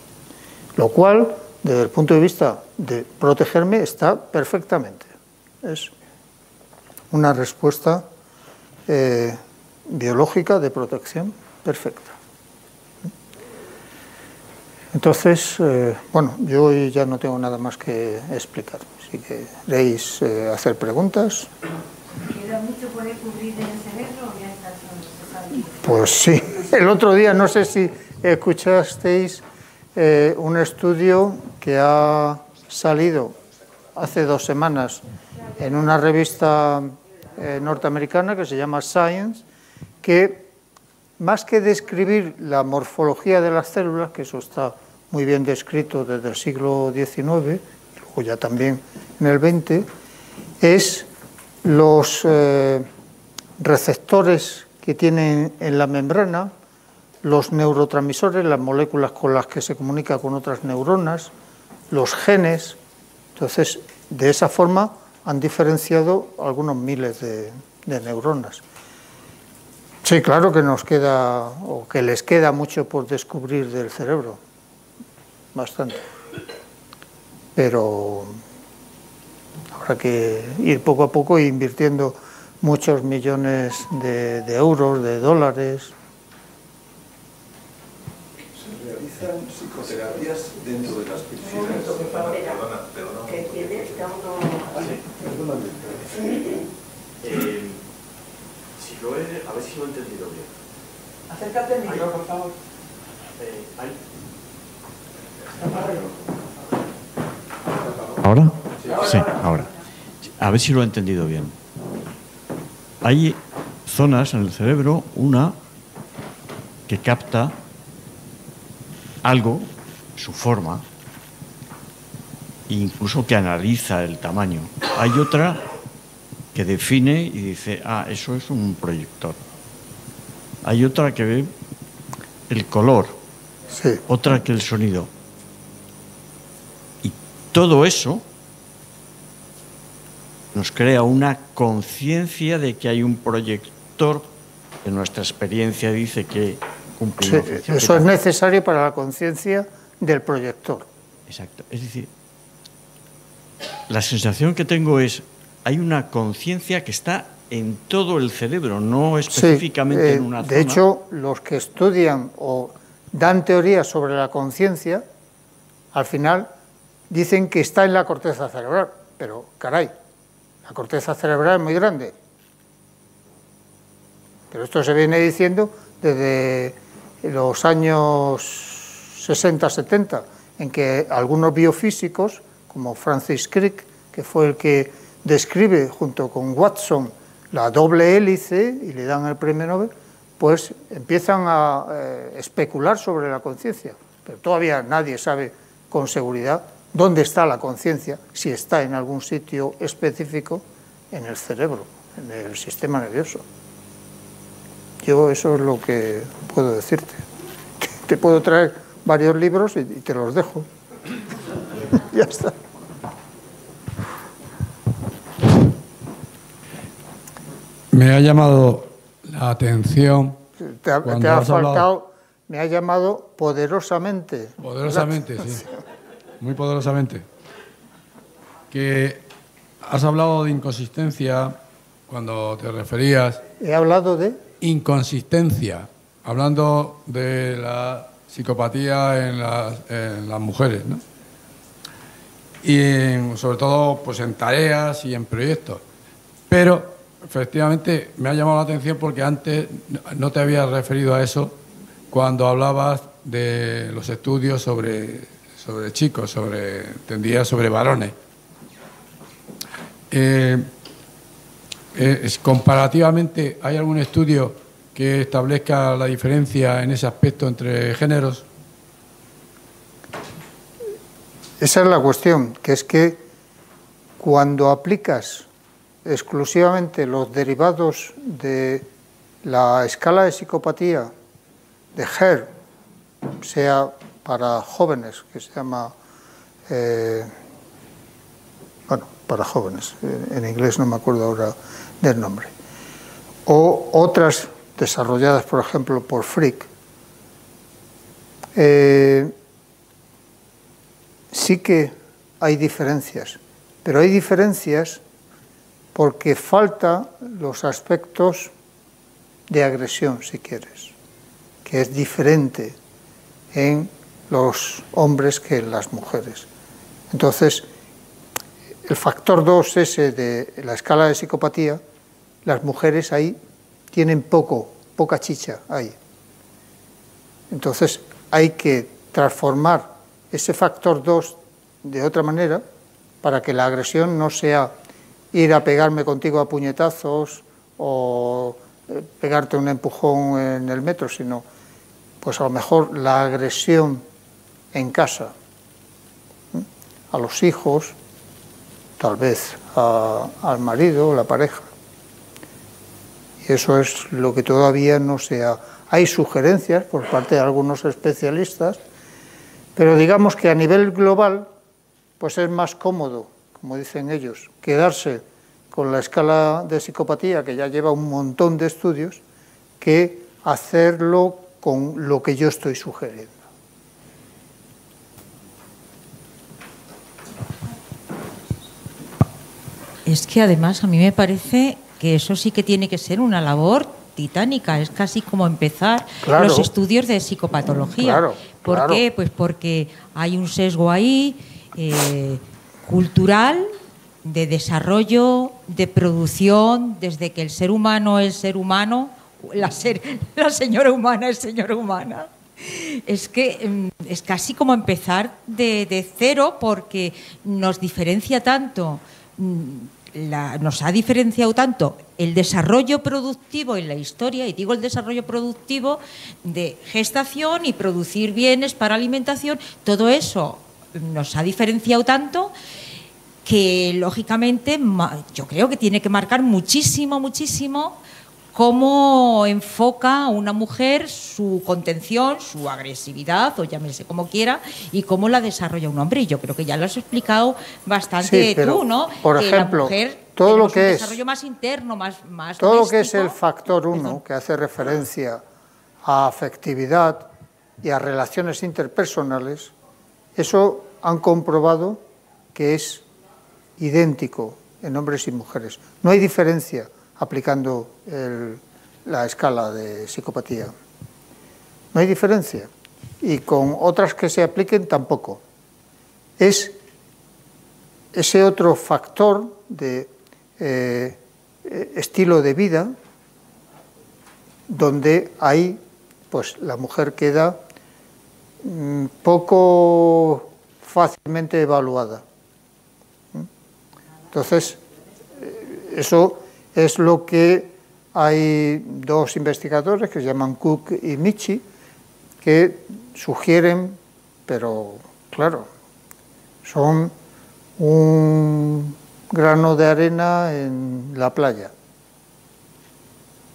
Speaker 1: Lo cual, desde el punto de vista de protegerme, está perfectamente. Es una respuesta biológica de protección perfecta. Entonces, bueno, yo hoy ya no tengo nada más que explicar. Si queréis hacer preguntas.
Speaker 7: ¿Queda mucho por descubrir en el cerebro o ya está todo?
Speaker 1: Pues sí. El otro día, no sé si escuchasteis un estudio que ha salido hace 2 semanas en una revista norteamericana que se llama Science, que más que describir la morfología de las células, que eso está muy bien descrito desde el siglo XIX, luego ya también en el XX, es los receptores que tienen en la membrana, los neurotransmisores, las moléculas con las que se comunica con otras neuronas, los genes. Entonces, de esa forma han diferenciado algunos miles de neuronas. Sí, claro que nos queda, o que les queda mucho por descubrir del cerebro, bastante. Pero habrá que ir poco a poco invirtiendo muchos millones de euros, de dólares.
Speaker 3: ¿Se realizan psicoterapias dentro de las prisiones?
Speaker 5: A ver si lo he entendido bien.
Speaker 2: Acércate al micro, por favor.
Speaker 5: ¿Ahora? Sí, ahora. A ver si lo he entendido bien. Hay zonas en el cerebro, una que capta algo, su forma, e incluso que analiza el tamaño. Hay otra que define y dice, eso es un proyector. Hay otra que ve el color,
Speaker 1: Sí.
Speaker 5: otra que el sonido. Y todo eso nos crea una conciencia de que hay un proyector que nuestra experiencia dice que cumple una función.
Speaker 1: Eso es necesario para la conciencia del proyector.
Speaker 5: Exacto. Es decir, la sensación que tengo es, hay una conciencia que está en todo el cerebro, no específicamente en una zona.
Speaker 1: De hecho, los que estudian o dan teorías sobre la conciencia, al final dicen que está en la corteza cerebral, pero caray, la corteza cerebral es muy grande. Pero esto se viene diciendo desde los años 60-70, en que algunos biofísicos, como Francis Crick, que fue el que describe junto con Watson la doble hélice y le dan el premio Nobel, pues empiezan a especular sobre la conciencia. Pero todavía nadie sabe con seguridad dónde está la conciencia, si está en algún sitio específico en el cerebro, en el sistema nervioso. Yo eso es lo que puedo decirte. Te puedo traer varios libros y te los dejo. Ya está.
Speaker 4: Me ha llamado la atención.
Speaker 1: Te ha faltado, me ha llamado poderosamente.
Speaker 4: Poderosamente, sí. Muy poderosamente. Que has hablado de inconsistencia cuando te referías.
Speaker 1: He hablado de
Speaker 4: inconsistencia, hablando de la psicopatía en las mujeres, ¿no? Y sobre todo pues en tareas y en proyectos. Pero efectivamente me ha llamado la atención porque antes no te habías referido a eso cuando hablabas de los estudios sobre chicos, tendría sobre varones. Comparativamente, ¿hay algún estudio que establezca la diferencia en ese aspecto entre géneros?
Speaker 1: Esa es la cuestión, que es que cuando aplicas exclusivamente los derivados de la escala de psicopatía de Hare, sea para jóvenes, que se llama, para jóvenes, en inglés no me acuerdo ahora del nombre, o otras desarrolladas, por ejemplo, por Frick, sí que hay diferencias, pero hay diferencias porque falta los aspectos de agresión, si quieres, que es diferente en los hombres que en las mujeres. Entonces, el factor 2 ese de la escala de psicopatía, las mujeres ahí tienen poca chicha ahí. Entonces, hay que transformar ese factor 2 de otra manera para que la agresión no sea ir a pegarme contigo a puñetazos o pegarte un empujón en el metro, sino pues a lo mejor la agresión en casa, a los hijos, tal vez al marido o la pareja. Y eso es lo que todavía no se ha... Hay sugerencias por parte de algunos especialistas, pero digamos que a nivel global pues es más cómodo, como dicen ellos, quedarse con la escala de psicopatía, que ya lleva un montón de estudios, que hacerlo con lo que yo estoy sugiriendo.
Speaker 6: Es que además a mí me parece que eso sí que tiene que ser una labor titánica, es casi como empezar los estudios de psicopatología. ¿Por qué? Pues porque hay un sesgo ahí cultural, de desarrollo, de producción, desde que el ser humano es ser humano, la señora humana es señora humana. Es que es casi como empezar de cero, porque nos diferencia tanto, nos ha diferenciado tanto el desarrollo productivo en la historia, y digo el desarrollo productivo de gestación y producir bienes para alimentación, todo eso nos ha diferenciado tanto que lógicamente yo creo que tiene que marcar muchísimo cómo enfoca una mujer su contención, su agresividad, o llámese como quiera, y cómo la desarrolla un hombre. Y yo creo que ya lo has explicado bastante tú, ¿no?
Speaker 1: Por
Speaker 6: que
Speaker 1: ejemplo,
Speaker 6: la mujer
Speaker 1: todo lo que
Speaker 6: un
Speaker 1: es
Speaker 6: desarrollo más interno, más
Speaker 1: todo
Speaker 6: doméstico.
Speaker 1: lo que es el factor 1, que hace referencia a afectividad y a relaciones interpersonales, eso han comprobado que es idéntico en hombres y mujeres. No hay diferencia aplicando la escala de psicopatía. No hay diferencia. Y con otras que se apliquen tampoco. Es ese otro factor de estilo de vida donde ahí pues la mujer queda poco fácilmente evaluada. Entonces, eso es lo que hay dos investigadores que se llaman Cook y Michi, que sugieren, pero claro, Son un grano de arena en la playa.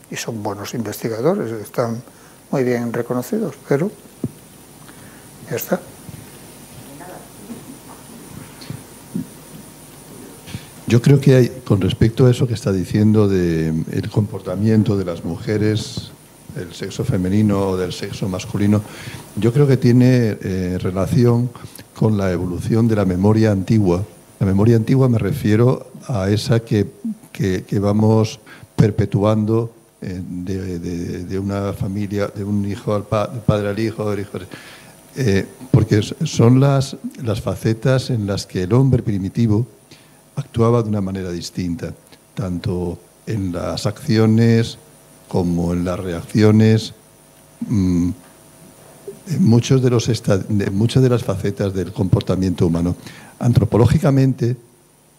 Speaker 1: Y son buenos investigadores, están muy bien reconocidos, pero ya está.
Speaker 3: Yo creo que hay, con respecto a eso que está diciendo del comportamiento de las mujeres, del sexo femenino o del sexo masculino, yo creo que tiene relación con la evolución de la memoria antigua. La memoria antigua me refiero a esa que vamos perpetuando de una familia, de un hijo del padre al hijo, del hijo porque son las facetas en las que el hombre primitivo actuaba de una manera distinta, tanto en las acciones como en las reacciones, en muchas de las facetas del comportamiento humano. Antropológicamente,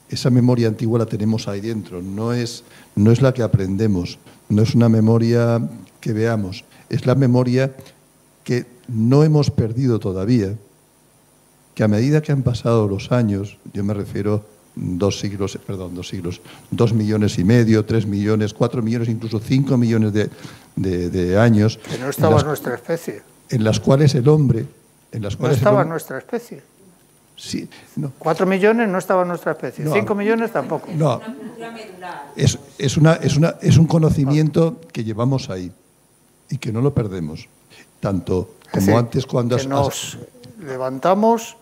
Speaker 3: esa memoria antigua la tenemos ahí dentro, no es la que aprendemos, no es una memoria que veamos, es la memoria que no hemos perdido todavía, que a medida que han pasado los años, yo me refiero 2 millones y medio, 3 millones, 4 millones, incluso 5 millones de años.
Speaker 1: Que no estaba nuestra especie.
Speaker 3: En las cuales el hombre...
Speaker 1: no estaba nuestra especie.
Speaker 3: Sí, no.
Speaker 1: 4 millones no estaba nuestra especie, no, 5 millones tampoco.
Speaker 3: No, es un conocimiento que llevamos ahí y que no lo perdemos. Tanto como decir, antes cuando...
Speaker 1: nos levantamos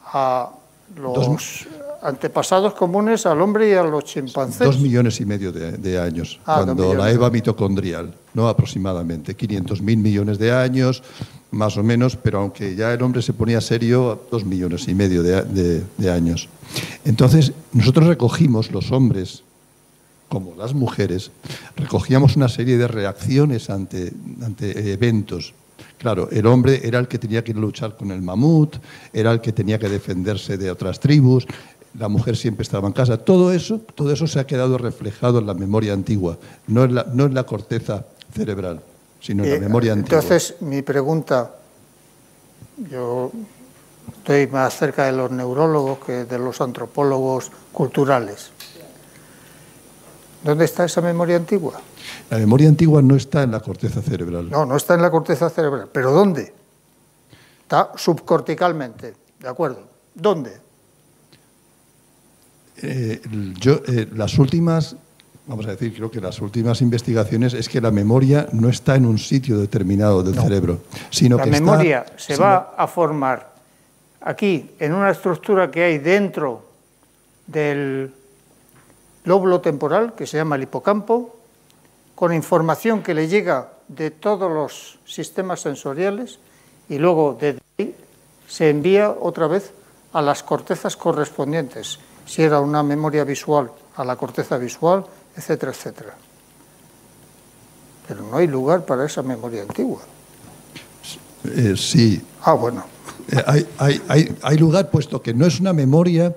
Speaker 1: a los antepasados comunes, al hombre y a los chimpancés.
Speaker 3: 2 millones y medio de años, cuando la Eva mitocondrial, ¿no? Aproximadamente 500.000 millones de años, más o menos, pero aunque ya el hombre se ponía serio, 2 millones y medio de años. Entonces, nosotros recogimos, los hombres, como las mujeres, recogíamos una serie de reacciones ante eventos. Claro, el hombre era el que tenía que ir a luchar con el mamut, era el que tenía que defenderse de otras tribus, la mujer siempre estaba en casa. Todo eso se ha quedado reflejado en la memoria antigua, no en la corteza cerebral, sino en la memoria antigua.
Speaker 1: Entonces, mi pregunta, yo estoy más cerca de los neurólogos que de los antropólogos culturales. ¿Dónde está esa memoria antigua?
Speaker 3: La memoria antigua no está en la corteza cerebral.
Speaker 1: No está en la corteza cerebral. ¿Pero dónde? Está subcorticalmente, ¿de acuerdo? ¿Dónde?
Speaker 3: Las últimas, vamos a decir, creo que las últimas investigaciones es que la memoria no está en un sitio determinado del cerebro, sino que
Speaker 1: la memoria se va a formar aquí, en una estructura que hay dentro del lóbulo temporal, que se llama el hipocampo, con información que le llega de todos los sistemas sensoriales y luego desde ahí se envía otra vez a las cortezas correspondientes, si era una memoria visual, a la corteza visual, etcétera, etcétera. Pero no hay lugar para esa memoria antigua.
Speaker 3: Sí.
Speaker 1: Bueno.
Speaker 3: Hay lugar, puesto que no es una memoria,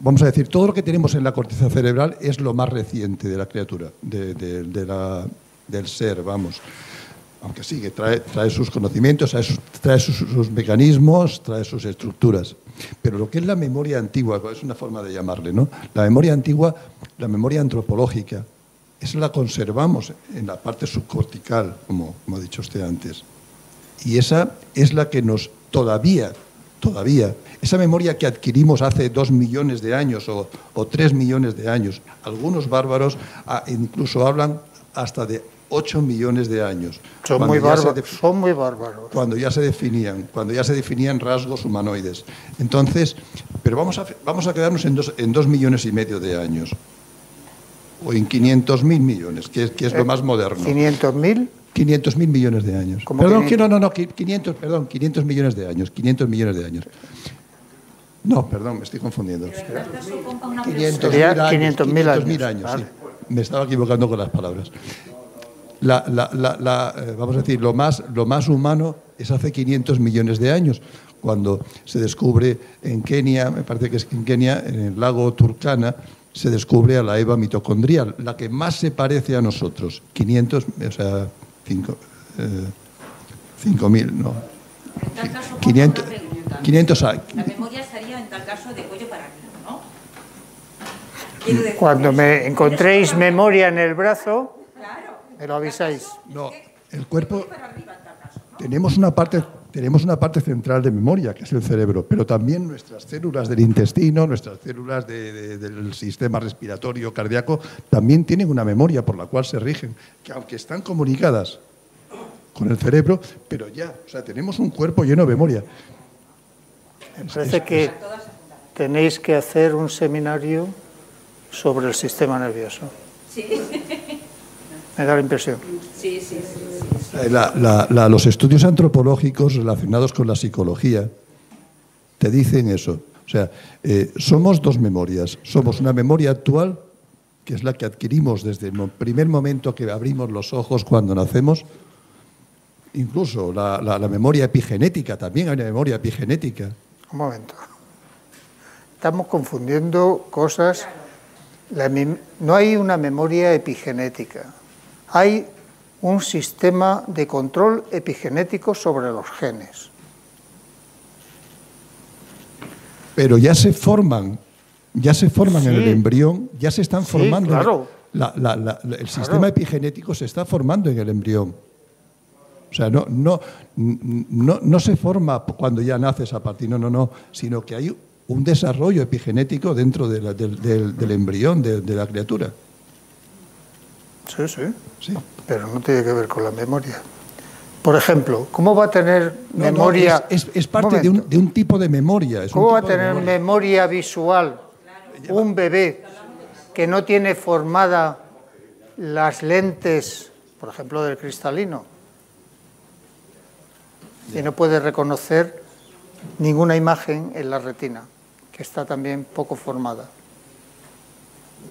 Speaker 3: vamos a decir, todo lo que tenemos en la corteza cerebral es lo más reciente de la criatura, del ser, vamos. Aunque sí, que trae sus conocimientos, trae sus mecanismos, trae sus estructuras. Pero lo que es la memoria antigua, es una forma de llamarle, ¿no? La memoria antigua, la memoria antropológica, esa la conservamos en la parte subcortical, como ha dicho usted antes. Y esa es la que nos todavía, esa memoria que adquirimos hace 2 millones de años o 3 millones de años, algunos bárbaros incluso hablan hasta de 8 millones de años.
Speaker 1: Son muy bárbaros.
Speaker 3: Cuando ya se definían rasgos humanoides. Entonces, pero vamos a quedarnos en 2 millones y medio de años. O en 500.000 millones, que es lo más moderno.
Speaker 1: ¿500.000?
Speaker 3: 500.000 millones de años. Perdón, 500 millones de años. 500 millones de años. No, perdón, me estoy confundiendo. 500.000 años. Vale. Sí. Me estaba equivocando con las palabras. Vamos a decir, lo más humano es hace 500 millones de años, cuando se descubre en Kenia, me parece que es en Kenia, en el lago Turkana, se descubre a la Eva mitocondrial, la que más se parece a nosotros. 500, o sea, 5.000, no. 500. 500 años.
Speaker 6: La memoria estaría en tal caso de cuello para arriba, ¿no? Quiero decir,
Speaker 1: Cuando me encontréis memoria en el brazo,
Speaker 6: claro,
Speaker 1: me lo avisáis.
Speaker 3: No, el cuerpo...
Speaker 6: para arriba en tal caso, ¿no?
Speaker 3: Tenemos una parte central de memoria, que es el cerebro, pero también nuestras células del intestino, nuestras células del sistema respiratorio, cardíaco, también tienen una memoria por la cual se rigen, que aunque están comunicadas con el cerebro, pero ya, o sea, tenemos un cuerpo lleno de memoria.
Speaker 1: Me parece que tenéis que hacer un seminario sobre el sistema nervioso.
Speaker 6: Sí.
Speaker 1: Me da la impresión.
Speaker 6: Sí.
Speaker 3: Los estudios antropológicos relacionados con la psicología te dicen eso. O sea, somos dos memorias. Somos una memoria actual, que es la que adquirimos desde el primer momento que abrimos los ojos cuando nacemos. Incluso la memoria epigenética, también hay una memoria epigenética.
Speaker 1: Un momento. Estamos confundiendo cosas. No hay una memoria epigenética. Hay un sistema de control epigenético sobre los genes.
Speaker 3: Pero ya se forman
Speaker 1: Sí.
Speaker 3: en el embrión, ya se están formando.
Speaker 1: Sí, claro.
Speaker 3: El sistema epigenético se está formando en el embrión. O sea, no se forma cuando ya naces a partir, no, sino que hay un desarrollo epigenético dentro del embrión de la criatura.
Speaker 1: Sí. Pero no tiene que ver con la memoria. Por ejemplo, ¿cómo va a tener memoria?
Speaker 3: Es parte de un tipo de memoria.
Speaker 1: ¿Cómo va a tener memoria visual un bebé que no tiene formada las lentes, por ejemplo, del cristalino? Y no puede reconocer ninguna imagen en la retina, que está también poco formada.